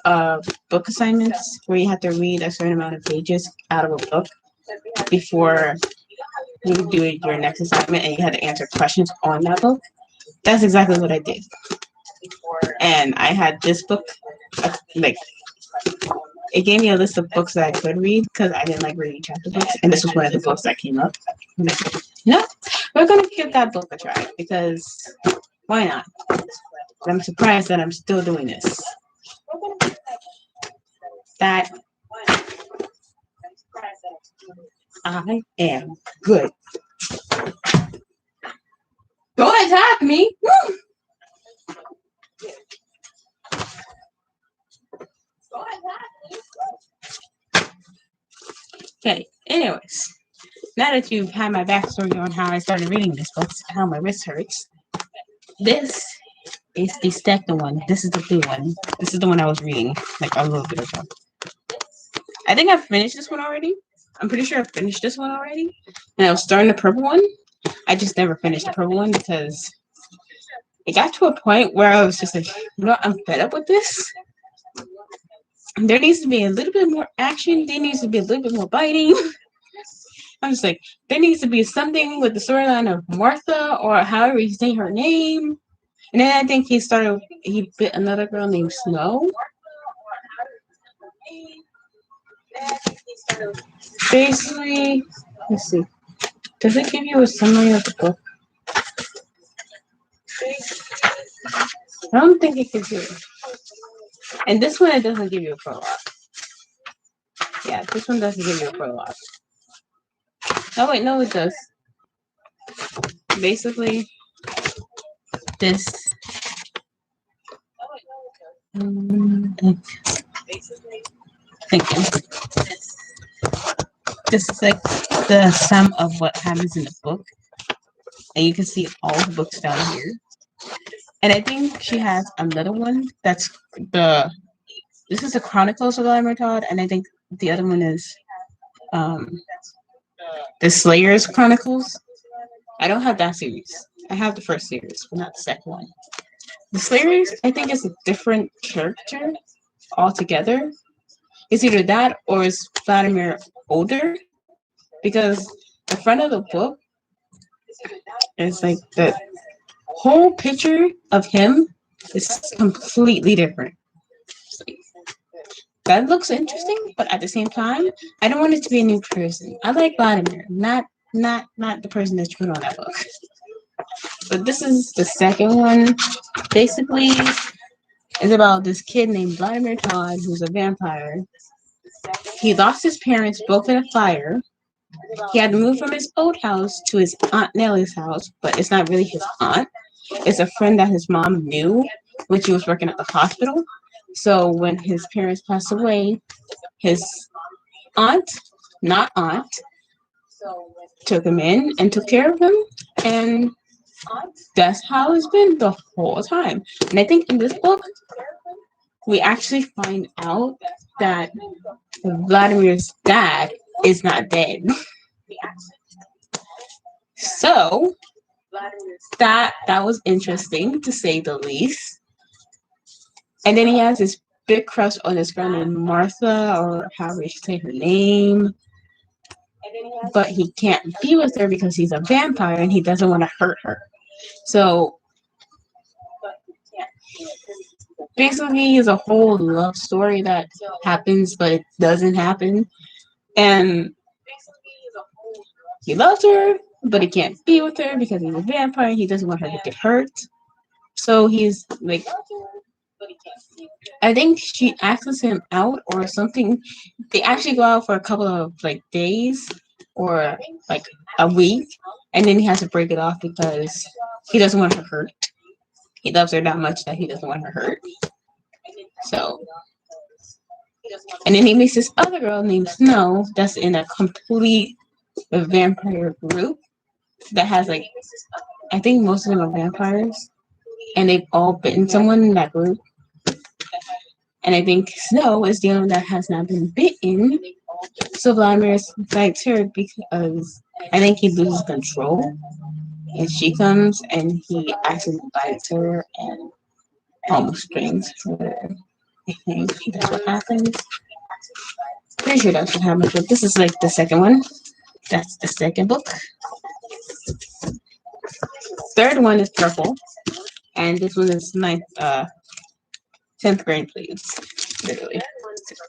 Speaker 1: book assignments where you have to read a certain amount of pages out of a book before you do your next assignment, and you had to answer questions on that book. That's exactly what I did. And I had this book, like, it gave me a list of books that I could read because I didn't like reading chapter books, and this was one of the books that came up. No, we're gonna give that book a try because why not? I'm surprised that I'm still doing this. That I am good. Don't attack me. Woo! Okay, anyways, now that you've had my backstory on how I started reading this book, how my wrist hurts, this is the second one. This is the blue one. This is the one I was reading like a little bit ago. I think I finished this one already. I'm pretty sure I finished this one already. And I was starting the purple one. I just never finished the purple one because it got to a point where I was just like, you know, I'm fed up with this. There needs to be a little bit more action. There needs to be a little bit more biting. I'm just like, there needs to be something with the storyline of Martha or however you say her name. And then I think he bit another girl named Snow. Basically, let's see. Does it give you a summary of the book? I don't think it gives you. And this one, it doesn't give you a prologue. Yeah, this one doesn't give you a prologue. Oh, wait, no, it does. Basically, this. Thinking. This is like the sum of what happens in the book. And you can see all the books down here. And I think she has another one that's this is the Chronicles of Vladimir Todd, and I think the other one is the Slayers Chronicles. I don't have that series. I have the first series, but not the second one. The Slayers, I think, is a different character altogether. It's either that or is Vladimir older, because the front of the book is like the whole picture of him is completely different. That looks interesting, but at the same time, I don't want it to be a new person. I like Vladimir, not the person that's put on that book. But this is the second one. Basically, it's about this kid named Vladimir Todd who's a vampire. He lost his parents both in a fire. He had to move from his old house to his Aunt Nellie's house, but it's not really his aunt. It's a friend that his mom knew when she was working at the hospital. So when his parents passed away, his aunt, took him in and took care of him. And that's how it's been the whole time. And I think in this book, we actually find out that Vladimir's dad is not dead. So that was interesting to say the least. And then he has this big crush on this girl named Martha, or however you say her name. But he can't be with her because he's a vampire and he doesn't want to hurt her. So Basically, it's a whole love story that happens, but it doesn't happen. And he loves her, but he can't be with her because he's a vampire. He doesn't want her to get hurt. So he's like, I think she asks him out or something. They actually go out for a couple of like days or like a week, and then he has to break it off because he doesn't want her hurt. He loves her that much that he doesn't want her hurt. So, and then he meets this other girl named Snow that's in a complete vampire group that has like, I think most of them are vampires, and they've all bitten someone in that group. And I think Snow is the only one that has not been bitten. So Vladimir fights her because I think he loses control. And she comes and he accidentally bites her and almost brings her. I think that's what happens. Pretty sure that's what happens. But this is like the second one. That's the second book. Third one is Purple. And this one is 10th grade, please. Literally. 6th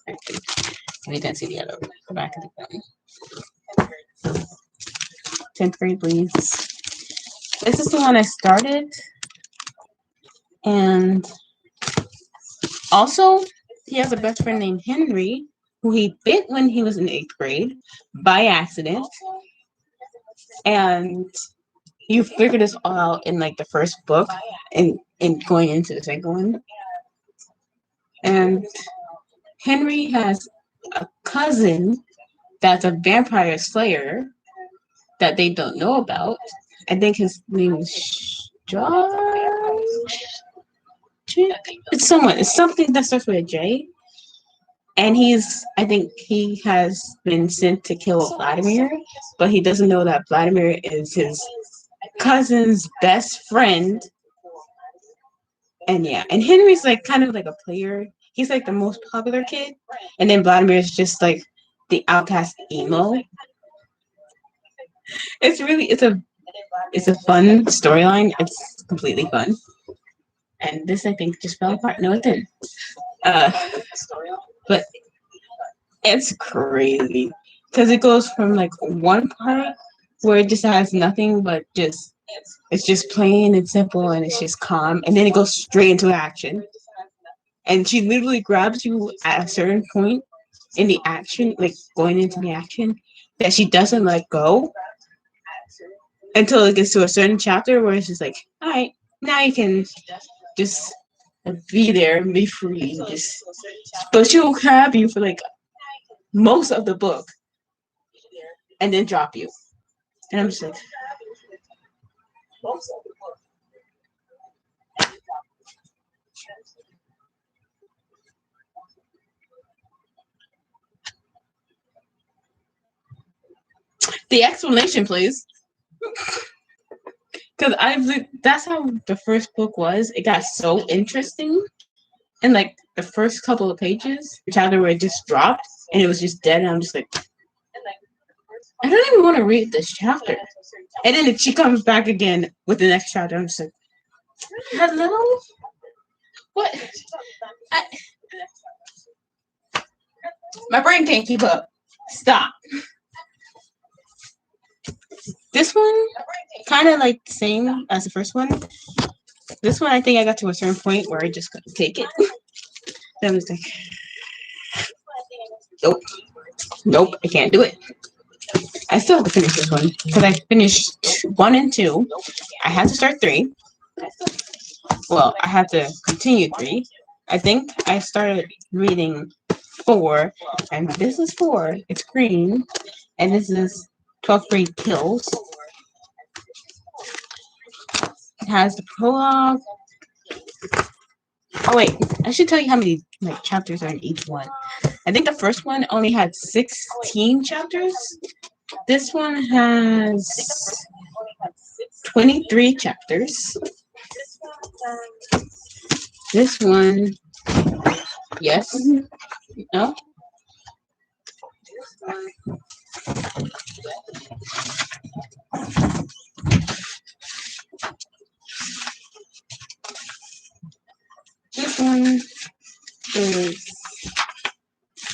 Speaker 1: grade, please. And you didn't see the other one. Go back and look at 10th grade, please. This is the one I started. And also, he has a best friend named Henry, who he bit when he was in 8th grade by accident. And you figure this all out in like the first book and going into the second one. And Henry has a cousin that's a vampire slayer that they don't know about. I think his name is Josh. It's someone. It's something that starts with a J. And I think he has been sent to kill Vladimir, but he doesn't know that Vladimir is his cousin's best friend. And yeah, and Henry's like kind of like a player. He's like the most popular kid. And then Vladimir is just like the outcast emo. It's a fun storyline. It's completely fun. And this I think just fell apart. No, it didn't. But it's crazy because it goes from like one part where it just has nothing but it's just plain and simple and it's just calm, and then it goes straight into action. And she literally grabs you at a certain point in the action, like going into the action, that she doesn't let go until it gets to a certain chapter where it's just like, all right, now you can just be there and be free. But she'll have you for like most of the book and then drop you. And I'm just like, the explanation, please. Because that's how the first book was. It got so interesting. And like the first couple of pages, the chapter where it just dropped and it was just dead. And I'm just like, I don't even want to read this chapter. And then she comes back again with the next chapter. I'm just like, hello? What? My brain can't keep up. Stop. This one, kind of like the same as the first one. This one, I think I got to a certain point where I just couldn't take it. Then I was like, nope, I can't do it. I still have to finish this one because I finished 1 and 2. I had to start 3. Well, I had to continue 3. I think I started reading 4, and this is 4. It's green, and this is 12th grade kills. It has the prologue. Oh wait, I should tell you how many like chapters are in each one. I think the first one only had 16 chapters. This one has 23 chapters. This one, yes, no.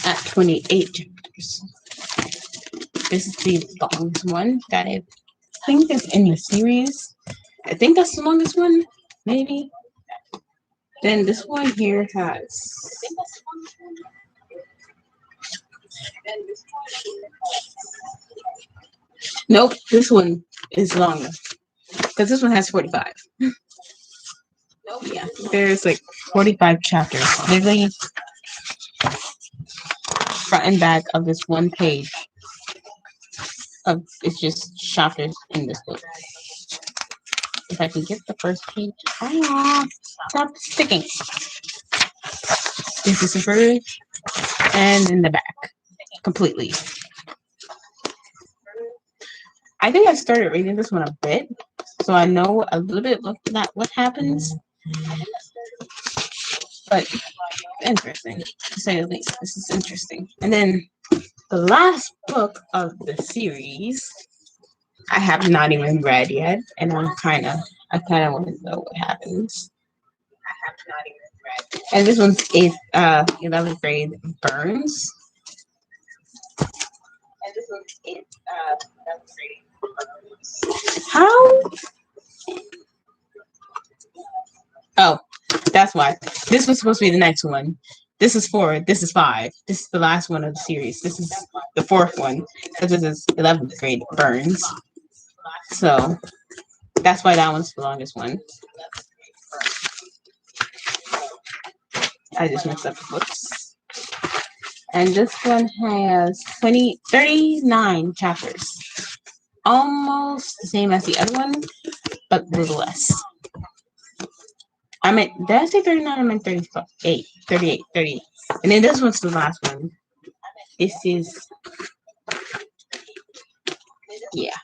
Speaker 1: at 28 chapters. This is the longest one that I think is in the series. I think that's the longest one, maybe. Then this one here has. Nope, this one is longer because this one has 45. Yeah, there's like 45 chapters. Literally, front and back of this one page of it's just chapters in this book. If I can get the first page, stop sticking. This is the verge, and in the back, completely. I think I started reading this one a bit, so I know a little bit about what happens. But interesting, to say the least. This is interesting. And then the last book of the series, I have not even read yet, and I kind of want to know what happens. I have not even read. And this one's 11th grade Burns. And this one's 11th grade Burns. How? Oh, that's why. This was supposed to be the next one. This is 4. This is 5. This is the last one of the series. This is the 4th one. Because this is 11th grade Burns. So that's why that one's the longest one. I just mixed up the books. And this one has 39 chapters. Almost the same as the other one, but a little less. Did I say 39? I meant 38. 38. And then this one's the last one. This is, yeah.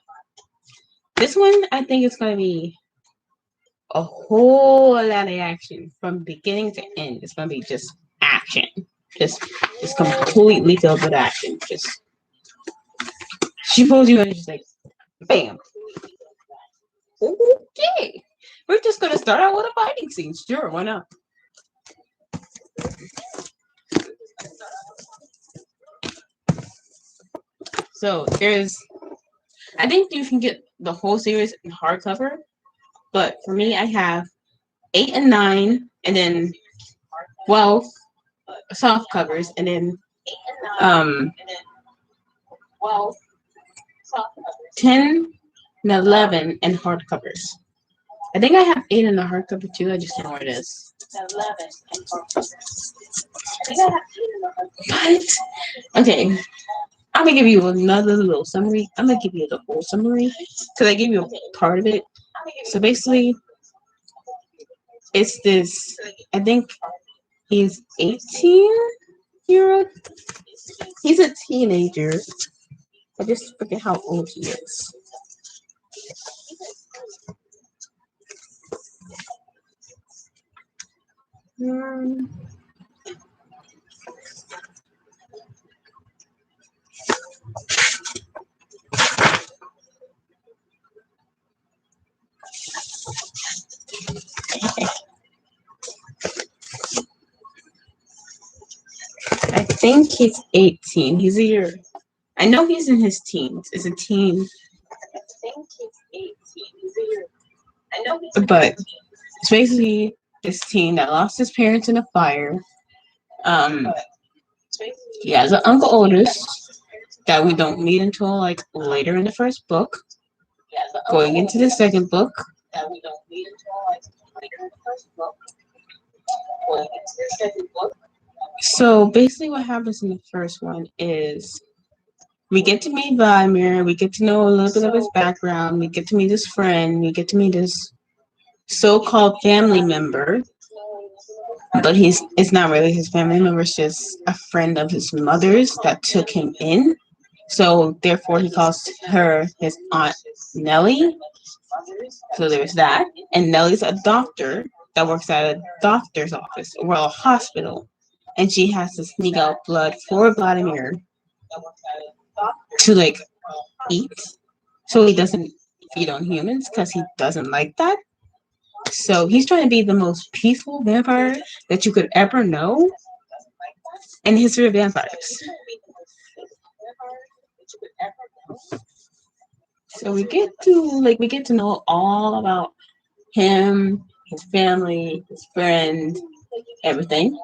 Speaker 1: This one, I think it's going to be a whole lot of action from beginning to end. It's going to be just action. Just completely filled with action. She pulls you in and just like, bam. Okay. We're just going to start out with a fighting scene. Sure, why not? So I think you can get the whole series in hardcover, but for me, I have 8 and 9, and then 12 soft covers, and then 10 and 11 and hardcovers. I think I have 8 in the hardcover too. I just don't know where it is. But okay, I'm gonna give you another little summary. I'm gonna give you the whole summary because I gave you a part of it. So basically, it's this. I think he's 18-year-old. He's a teenager. I just forget how old he is. I think he's 18. He's a year. I know he's in his teens. It's a teen. I think he's 18. He's a year. I know he's but it's basically this teen that lost his parents in a fire. He has an Uncle Otis that we don't meet until like later in the first book. Going into the second book. That we don't meet until like later in the first book. Going into the second book. So basically what happens in the first one is we get to meet Vladimir, we get to know a little bit of his background, we get to meet his friend, we get to meet his so-called family member, but it's not really his family member, it's just a friend of his mother's that took him in. So therefore he calls her his Aunt Nellie. So there's that. And Nellie's a doctor that works at a doctor's office or a hospital. And she has to sneak out blood for Vladimir to like eat. So he doesn't feed on humans because he doesn't like that. So he's trying to be the most peaceful vampire that you could ever know. and History of Vampires. So we get to know all about him, his family, his friend, everything.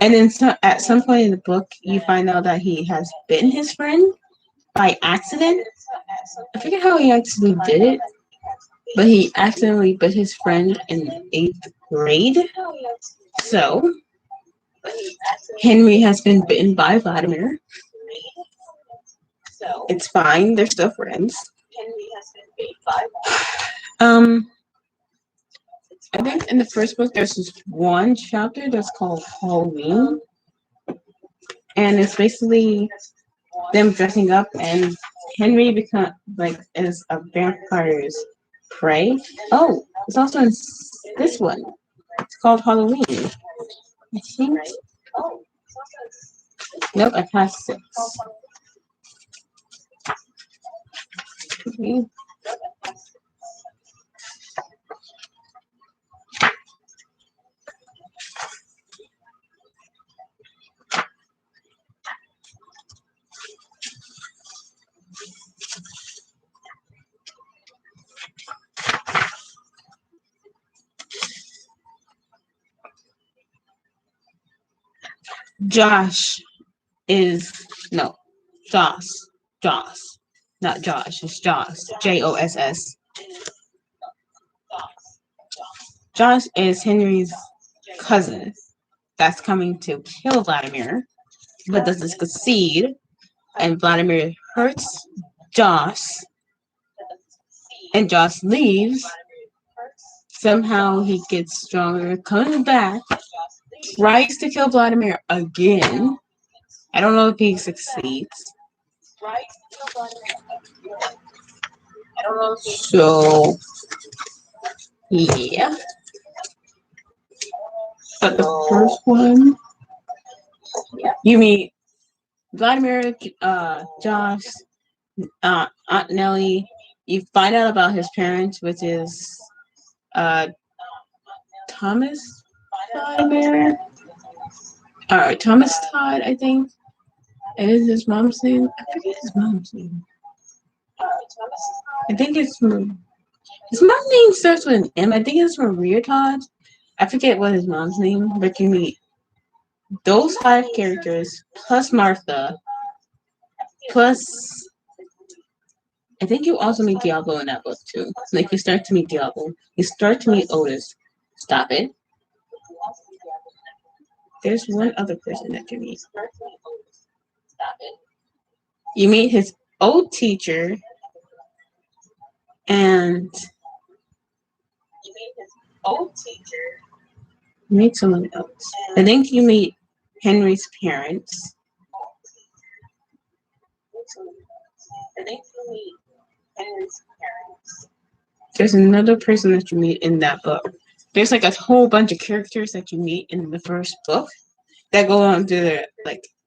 Speaker 1: And then at some point in the book, you find out that he has bitten his friend by accident. I forget how he actually did it, but he accidentally bit his friend in 8th grade. So Henry has been bitten by Vladimir. It's fine. They're still friends. I think in the first book there's this one chapter that's called Halloween, and it's basically them dressing up, and Henry is a vampire's prey. Oh, it's also in this one. It's called Halloween. I think. Nope, I passed 6. Okay. Josh is no Joss. Joss. Not Josh, it's Joss. Joss. Josh is Henry's cousin that's coming to kill Vladimir, but doesn't succeed. And Vladimir hurts Joss, and Joss leaves. Somehow he gets stronger, comes back, tries to kill Vladimir again. I don't know if he succeeds. So, yeah. But the first one, you meet Vladimir, Josh, Aunt Nellie. You find out about his parents, which is Thomas Vladimir, or Thomas Todd, I think. And is his mom's name? I forget his mom's name. I think it's his mom's name starts with an M. I think it's Maria Todd. I forget what his mom's name, but you meet those 5 characters plus Martha, plus I think you also meet Diablo in that book too. Like you start to meet Diablo, you start to meet Otis. Stop it. There's one other person that you meet. You meet his old teacher, and you meet someone else. I think you meet Henry's parents. There's another person that you meet in that book. There's like a whole bunch of characters that you meet in the first book that go on to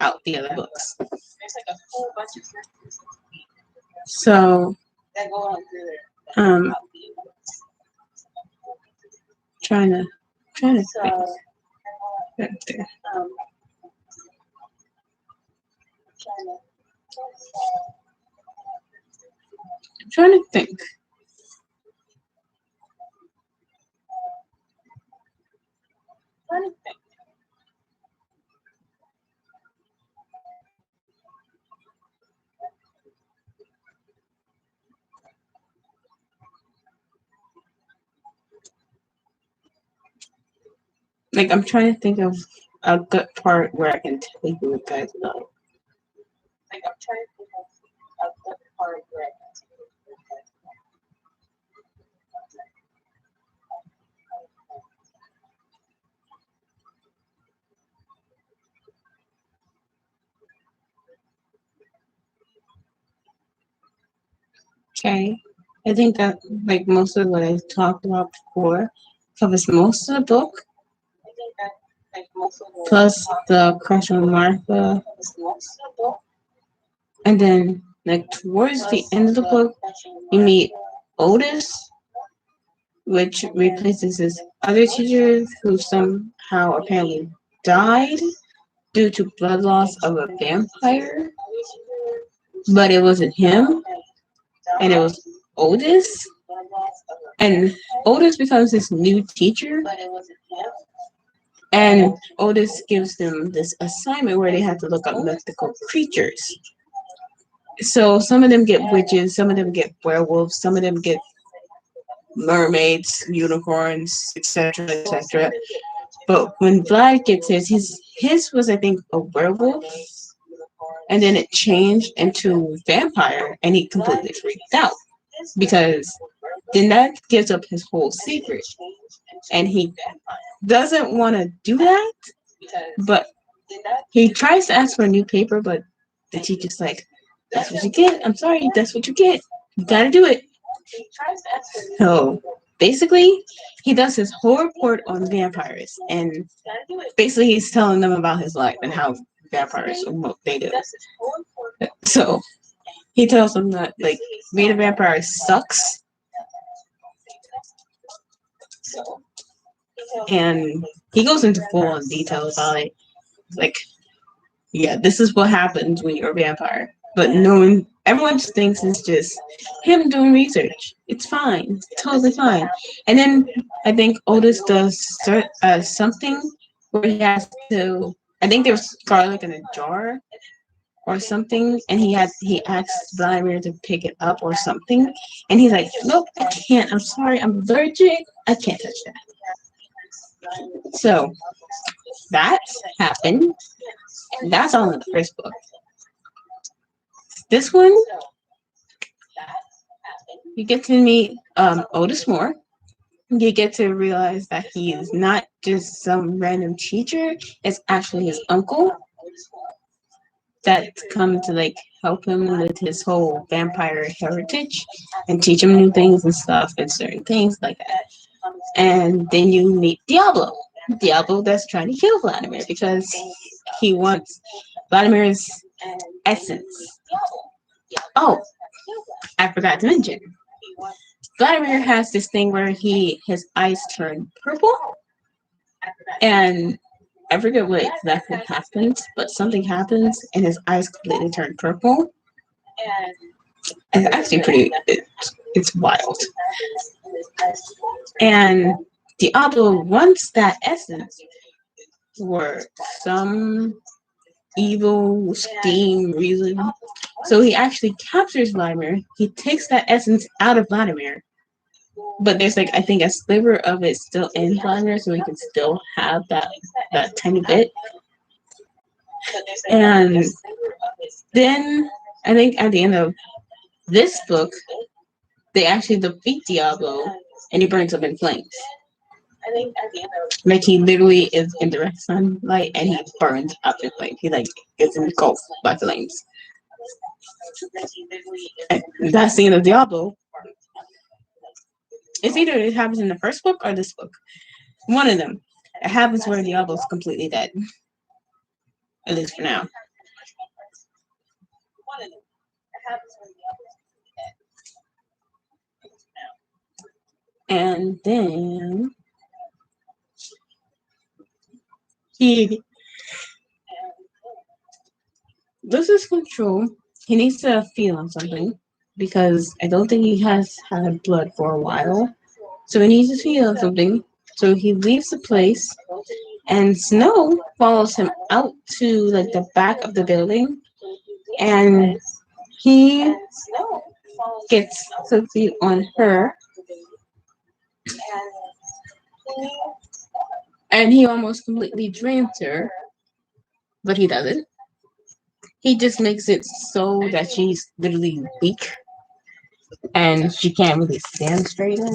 Speaker 1: out the other books. So trying to think. Right there. I'm trying to think. I'm trying to think of a good part where I can tell you guys about. Okay, I think that most of what I talked about before covers most of the book. Plus the crush on Martha. And then towards the end of the book, you meet Otis, which replaces his other teacher who somehow apparently died.
Speaker 2: due to blood loss of a vampire, but it wasn't him, and it was Otis. And Otis becomes this new teacher, and Otis gives them this assignment where they have to look up mythical creatures. So some of them get witches, some of them get werewolves, some of them get mermaids, unicorns, etc., etc. But when Vlad gets his was I think a werewolf, and then it changed into vampire, and he completely freaked out because then that gives up his whole secret, and he doesn't want to do that, but he tries to ask for a new paper, but the teacher's like, "That's what you get. I'm sorry, that's what you get. You gotta do it." So basically, he does his whole report on vampires, and basically he's telling them about his life and how vampires and what they do. So he tells them that like being a vampire sucks, and he goes into full on detail about it. Like, yeah, this is what happens when you're a vampire. But no one, everyone just thinks it's just him doing research. It's fine, it's totally fine. And then I think Otis does something where he has to. I think there's garlic in a jar or something, and he asks Vladimir to pick it up or something, and he's like, "Nope, I can't. I'm sorry, I'm allergic. I can't touch that." So that happened. That's all in the first book. This one, you get to meet Otis Moore. You get to realize that he is not just some random teacher. It's actually his uncle that's come to like help him with his whole vampire heritage and teach him new things and stuff and certain things like that. And then you meet Diablo. Diablo that's trying to kill Vladimir because he wants Vladimir's essence. Oh, I forgot to mention. Vladimir has this thing where his eyes turn purple, and I forget what exactly happens, but something happens and his eyes completely turn purple. And it's actually it's wild. And Diablo wants that essence for some evil scheme reason. So he actually captures Vladimir. He takes that essence out of Vladimir. But there's like I think a sliver of it still in Vladimir, so he can still have that tiny bit. And then I think at the end of this book, they actually defeat Diablo, and he burns up in flames. Like he literally is in direct sunlight, and he burns up in flames. He like gets engulfed by flames. And that's the end of Diablo. It's either it happens in the first book or this book. One of them. It happens where Diablo's completely dead. At least for now. And then he loses control. He needs to feel on something because I don't think he has had blood for a while. So he needs to feel on something. So he leaves the place, and Snow follows him out to like the back of the building, and he gets to feed on her, and he almost completely drains her, but he doesn't. He just makes it so that she's literally weak and she can't really stand straight up.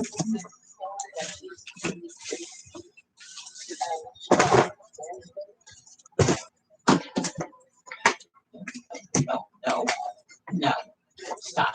Speaker 2: No, no, no. Stop.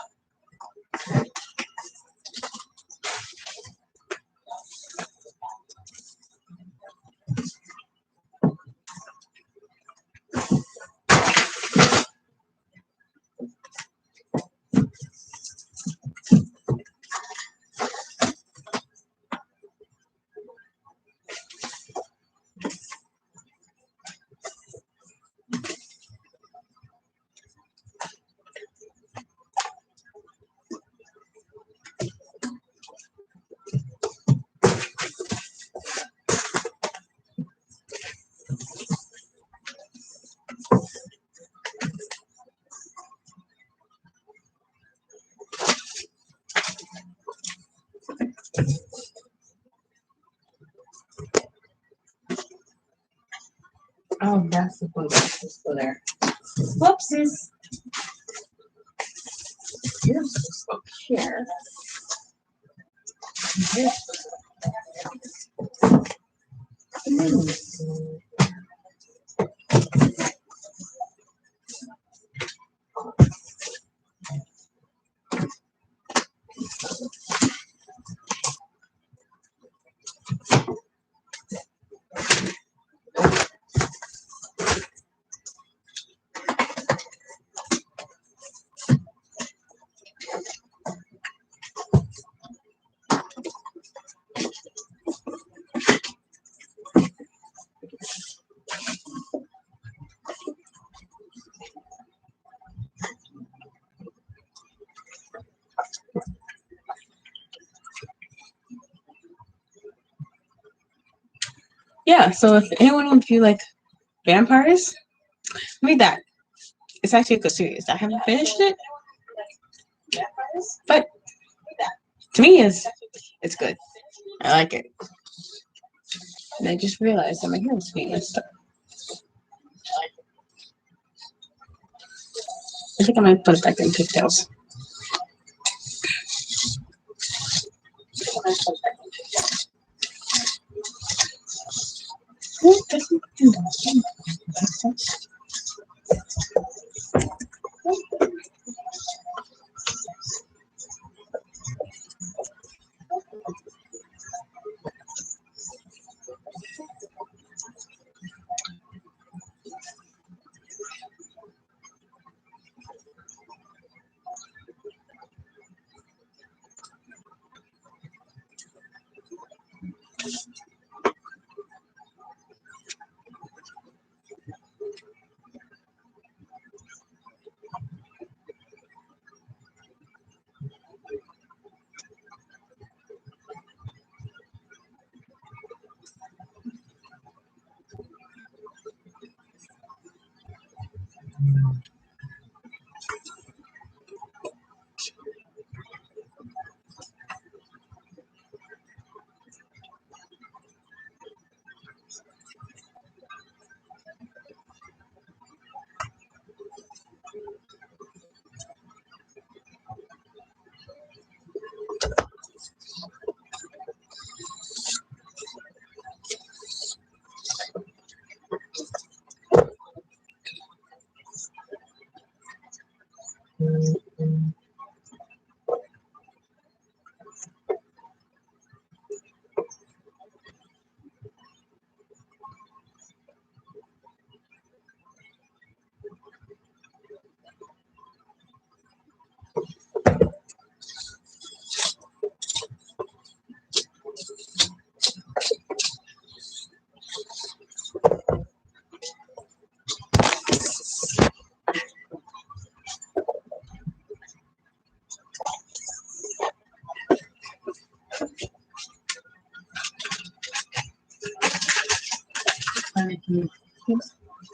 Speaker 2: Let's go there. Whoopsies. You're supposed to go here.
Speaker 1: Yeah, so if anyone of you like vampires, read that. It's actually a good series. I haven't finished it, but to me, it's good. I like it. And I just realized that my hair is being messed up. I think I might put it back in pigtails.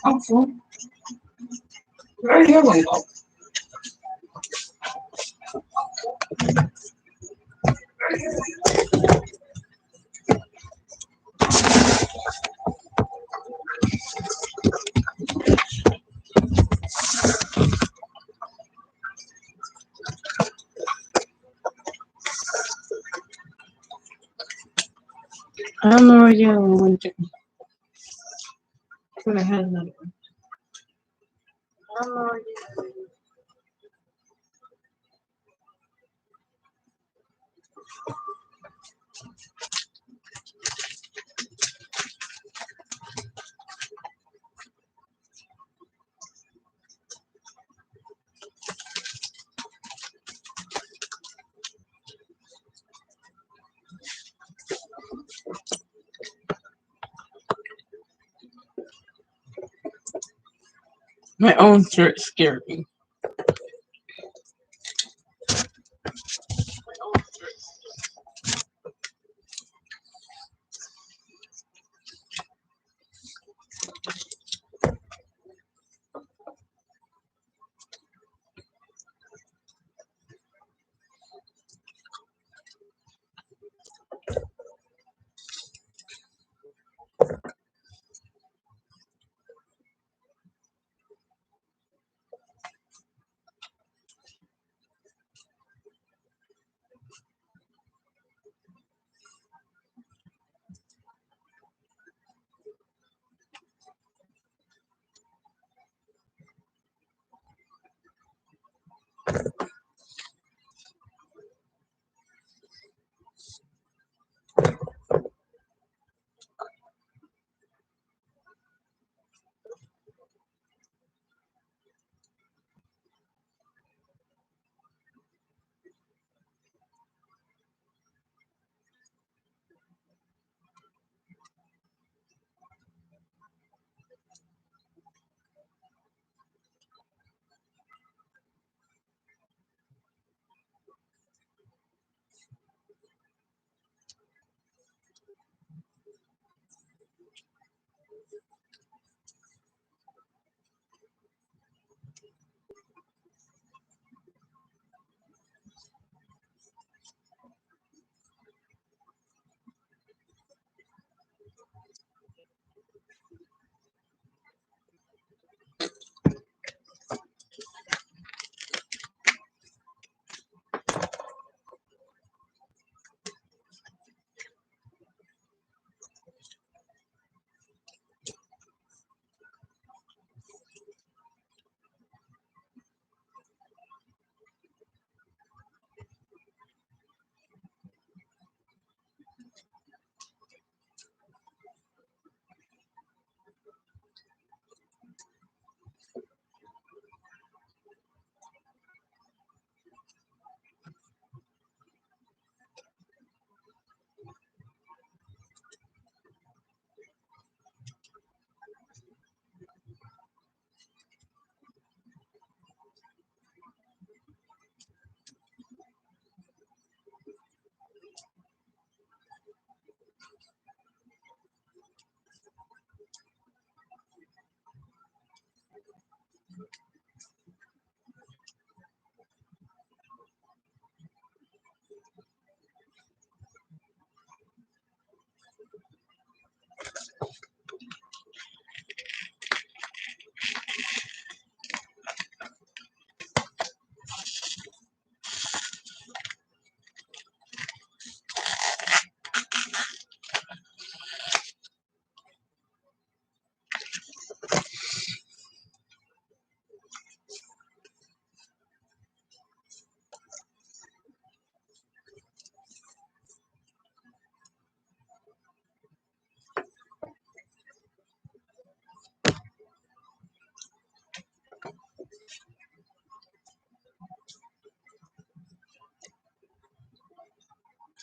Speaker 2: Awesome. Where are you going to go?
Speaker 1: I don't know where you went to. But I had another one. I don't know where you My own shirt scared me.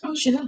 Speaker 2: Oh shit.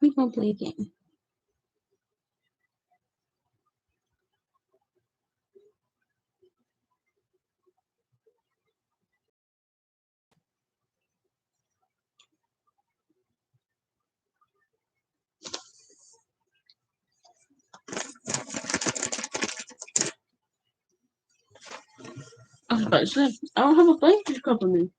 Speaker 1: We gonna play a game. I was about to say, I don't have a blanket to cover me.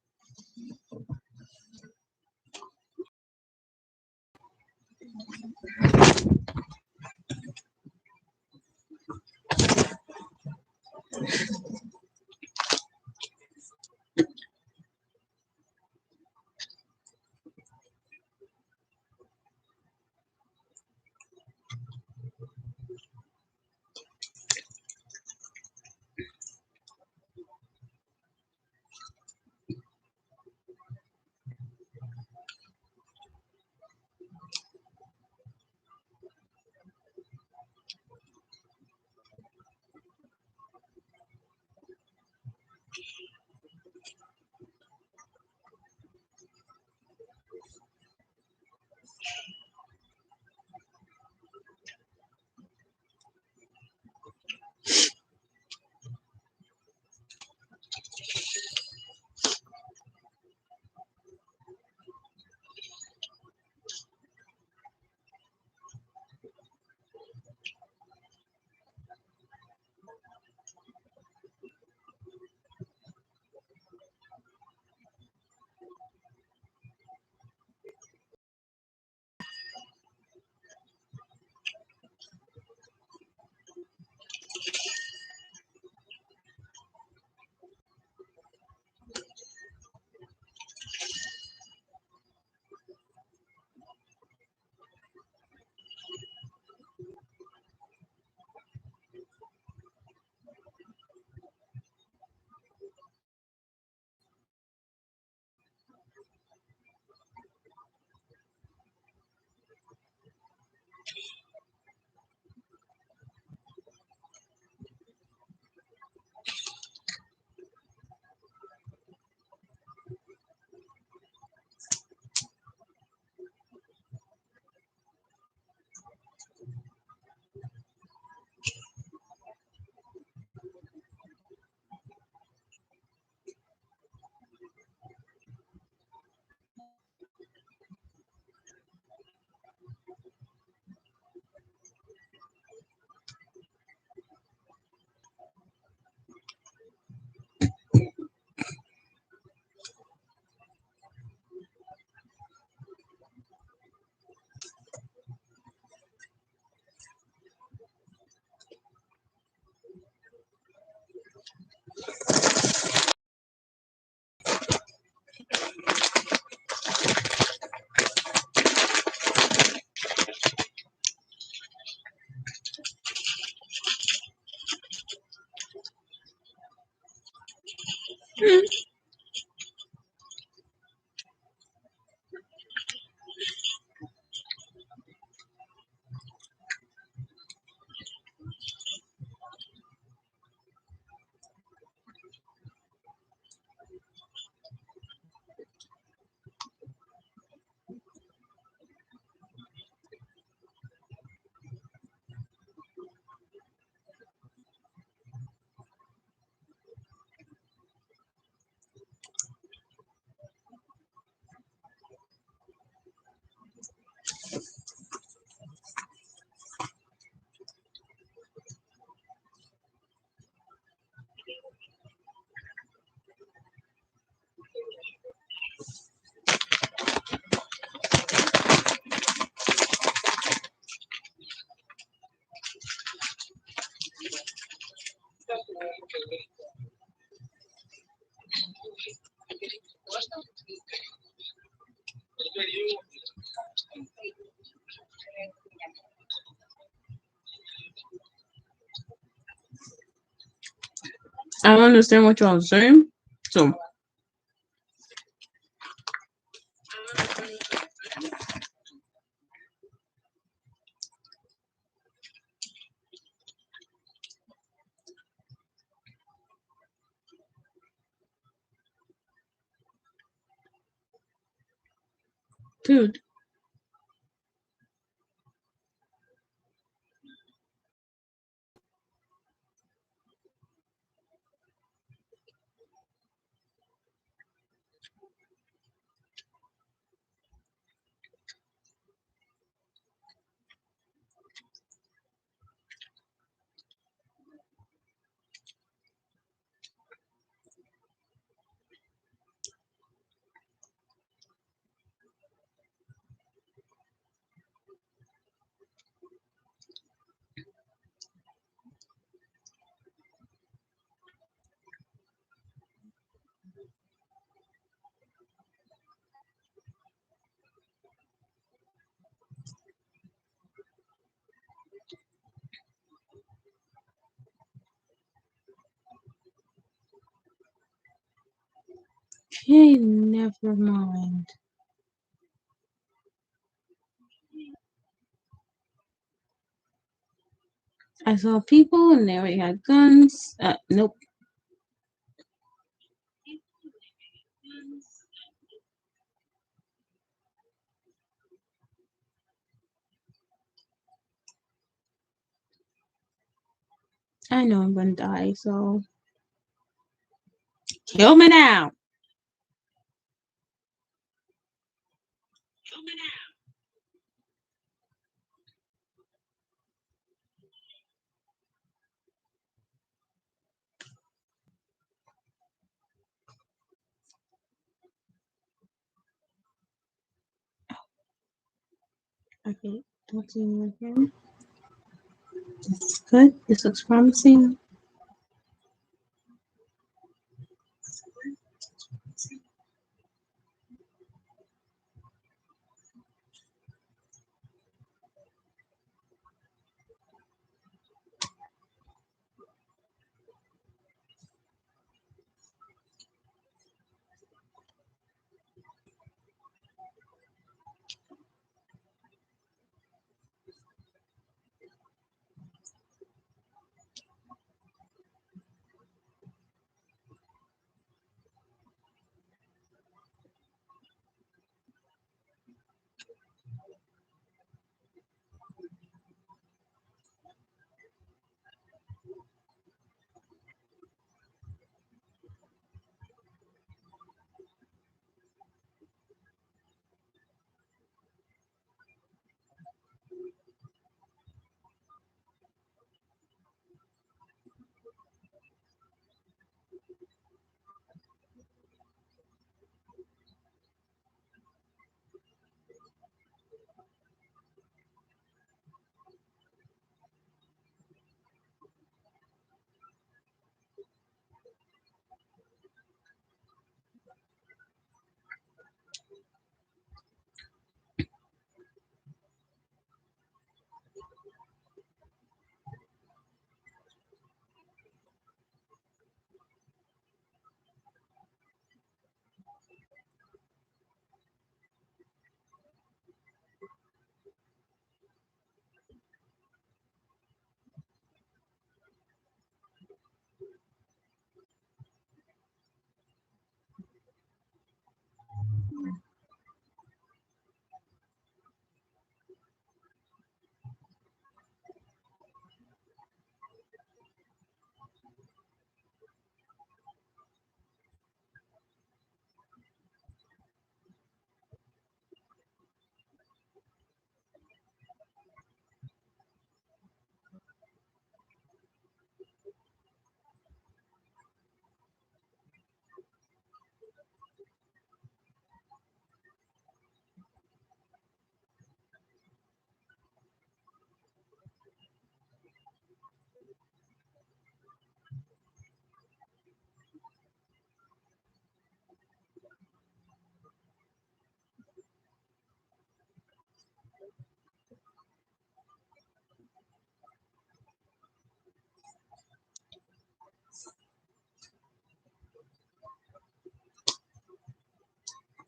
Speaker 1: I don't understand what y'all saying. So dude. Okay, never mind. I saw people and they already had guns. Nope. I know I'm gonna die, so kill me now. Okay, don't see me again. This is good. This looks promising.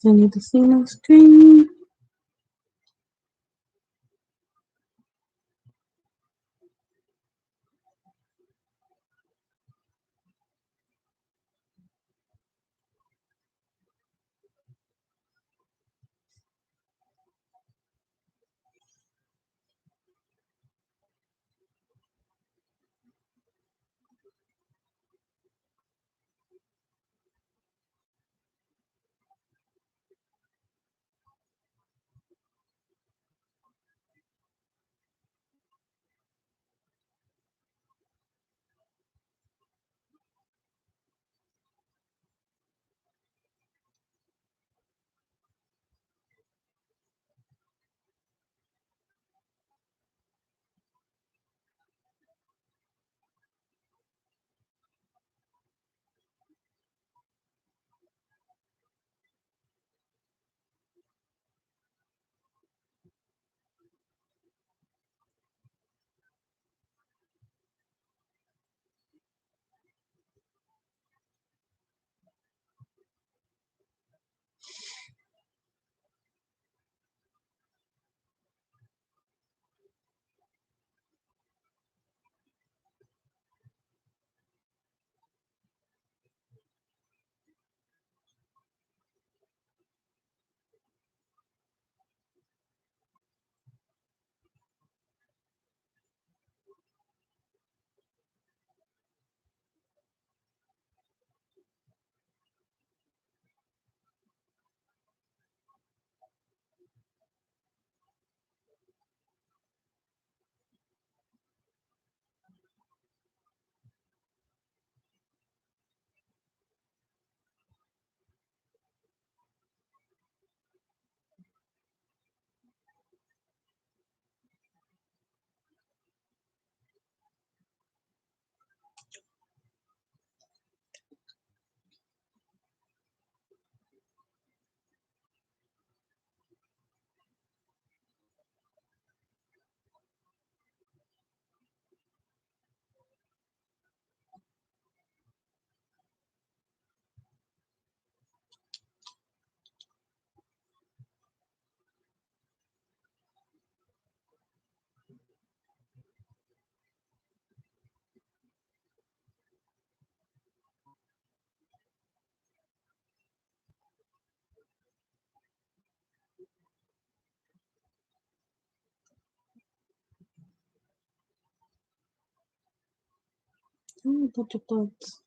Speaker 1: I need to see my screen. Oh, a bunch of bugs.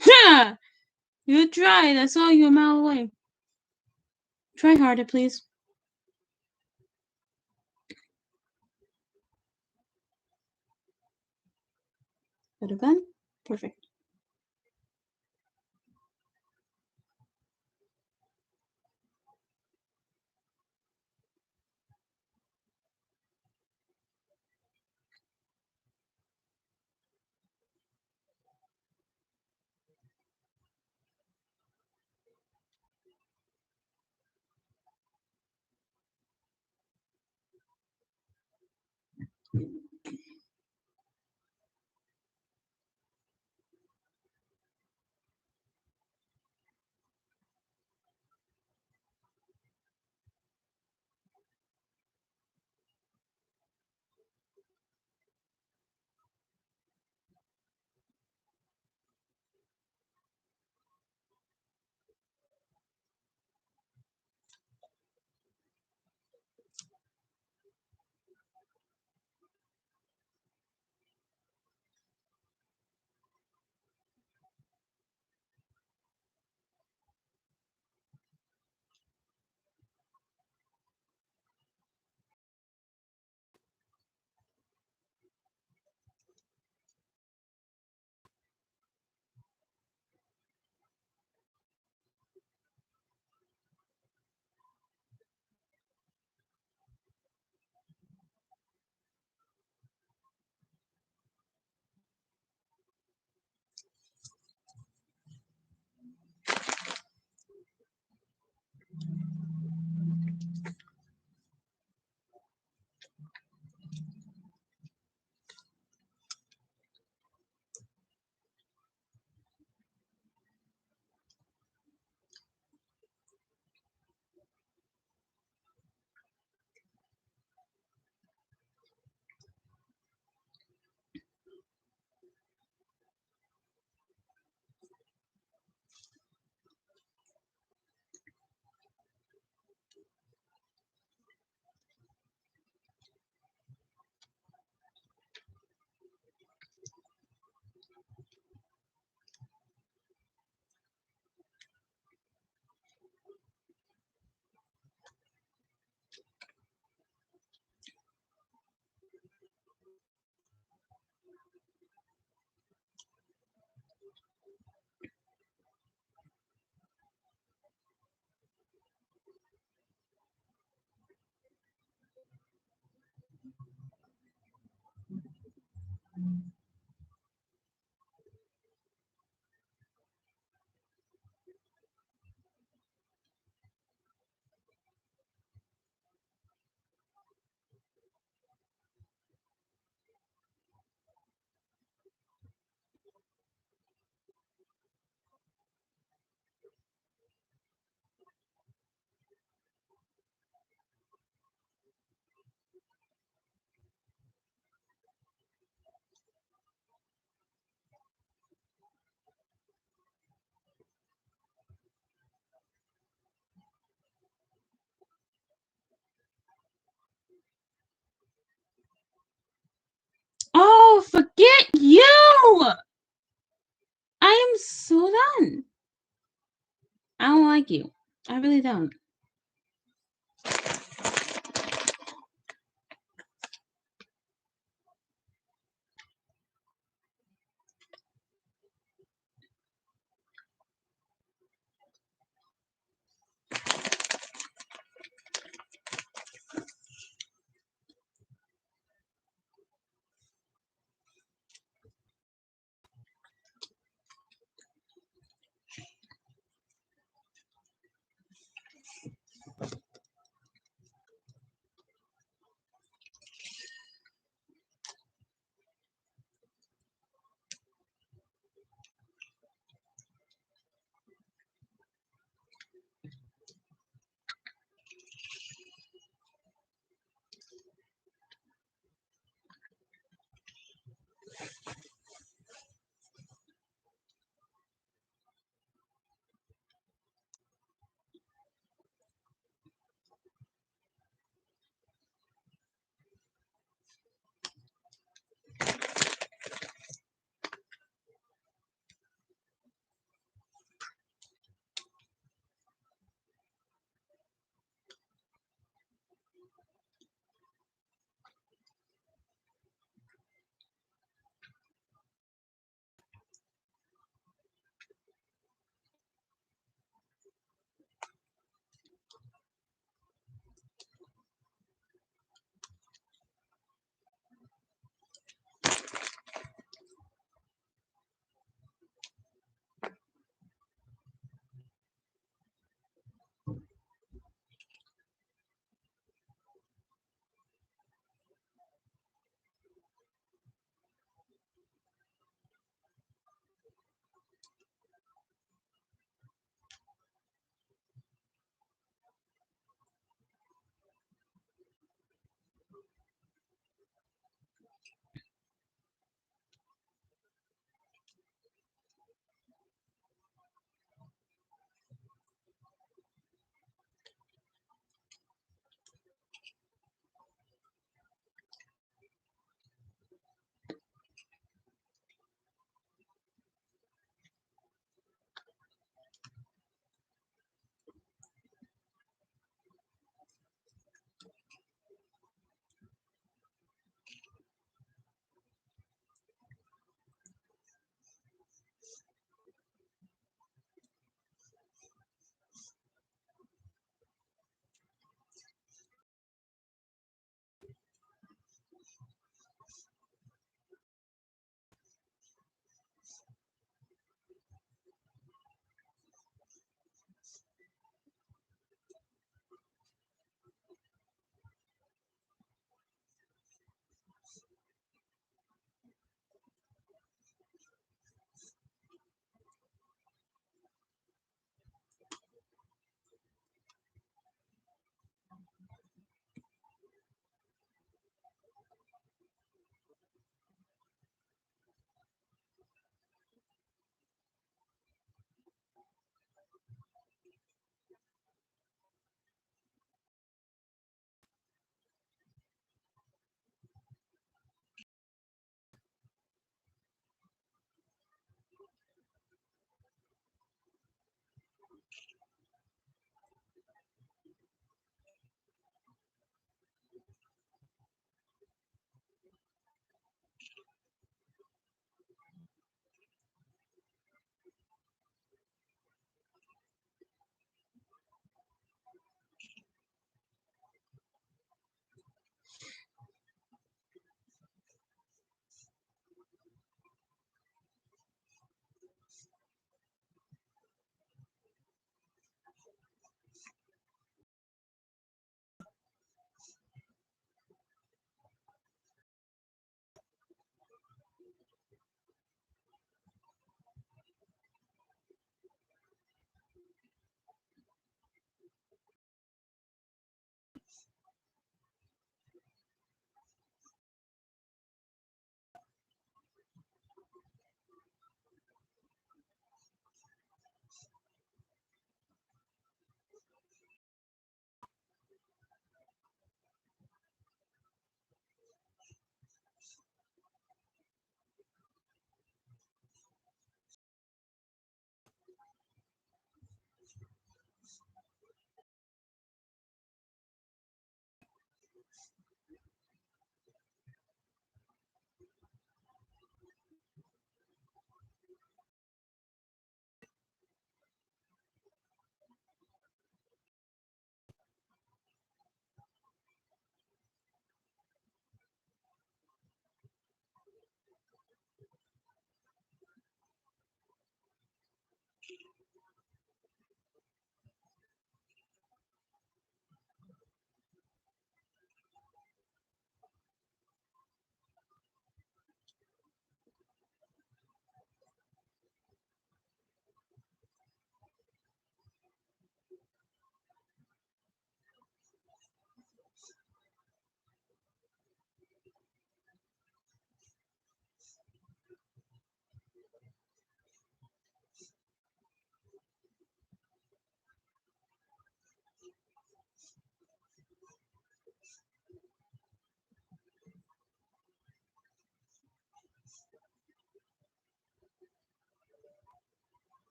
Speaker 1: Ha! You tried. I saw you a mile away. Try harder, please. Put a gun. Perfect. Oh, forget you! I am so done. I don't like you. I really don't.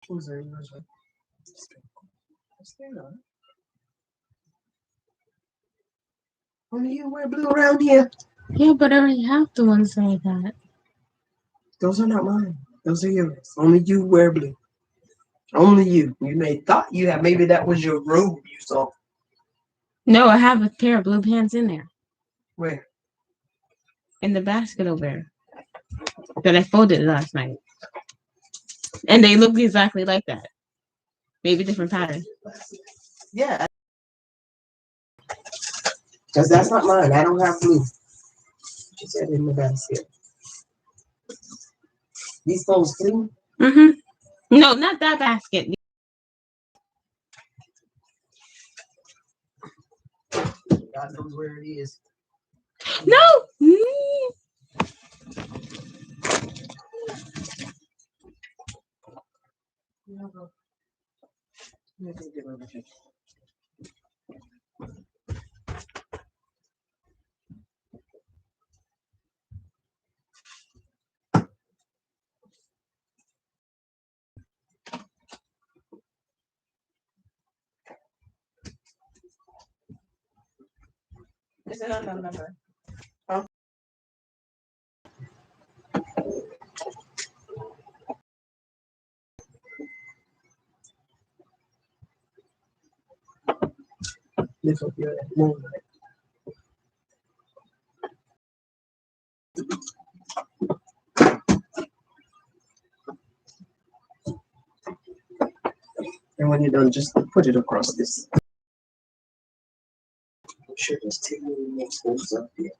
Speaker 3: Who's there? Stay on. Only you wear blue around here.
Speaker 1: Yeah, but I already have the ones like that.
Speaker 3: Those are not mine. Those are yours. Only you wear blue. Only you. You may thought you had. Maybe that was your robe you saw.
Speaker 1: No, I have a pair of blue pants in there.
Speaker 3: Where?
Speaker 1: In the basket over there. That I folded last night. And they look exactly like that. Maybe different pattern.
Speaker 3: Yeah. Because that's not mine. I don't have blue. She said in the basket. These clothes clean?
Speaker 1: Mm-hmm. No, not that basket.
Speaker 3: God knows where it is.
Speaker 1: No!
Speaker 2: It's an unknown number.
Speaker 3: Lift up your moonlight. And when you're done, just put it across this. I'm sure there's 10 more spoons up here.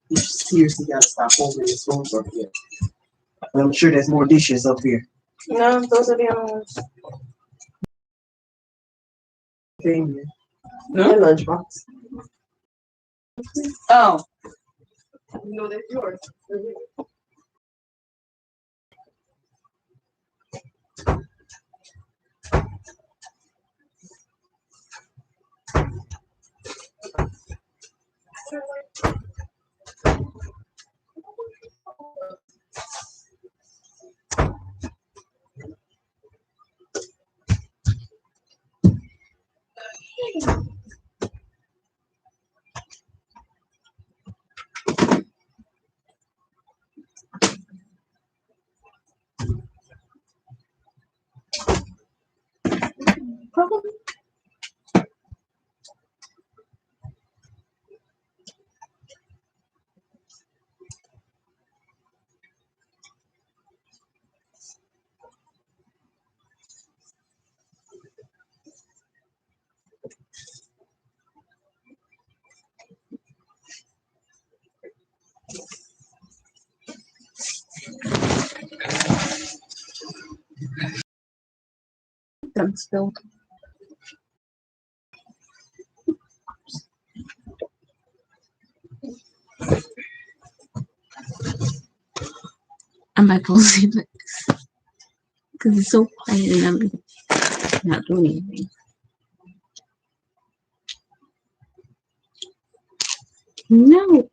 Speaker 3: You seriously gotta stop holding the spoons up here. And I'm sure there's more dishes up here.
Speaker 2: No, those are the only ones.
Speaker 3: Okay, man.
Speaker 2: No?
Speaker 3: Your lunchbox.
Speaker 2: Oh.
Speaker 3: You know that's yours.
Speaker 1: Probably. Done spilled. I'm about to sleep because it's so quiet and I'm not doing anything. No.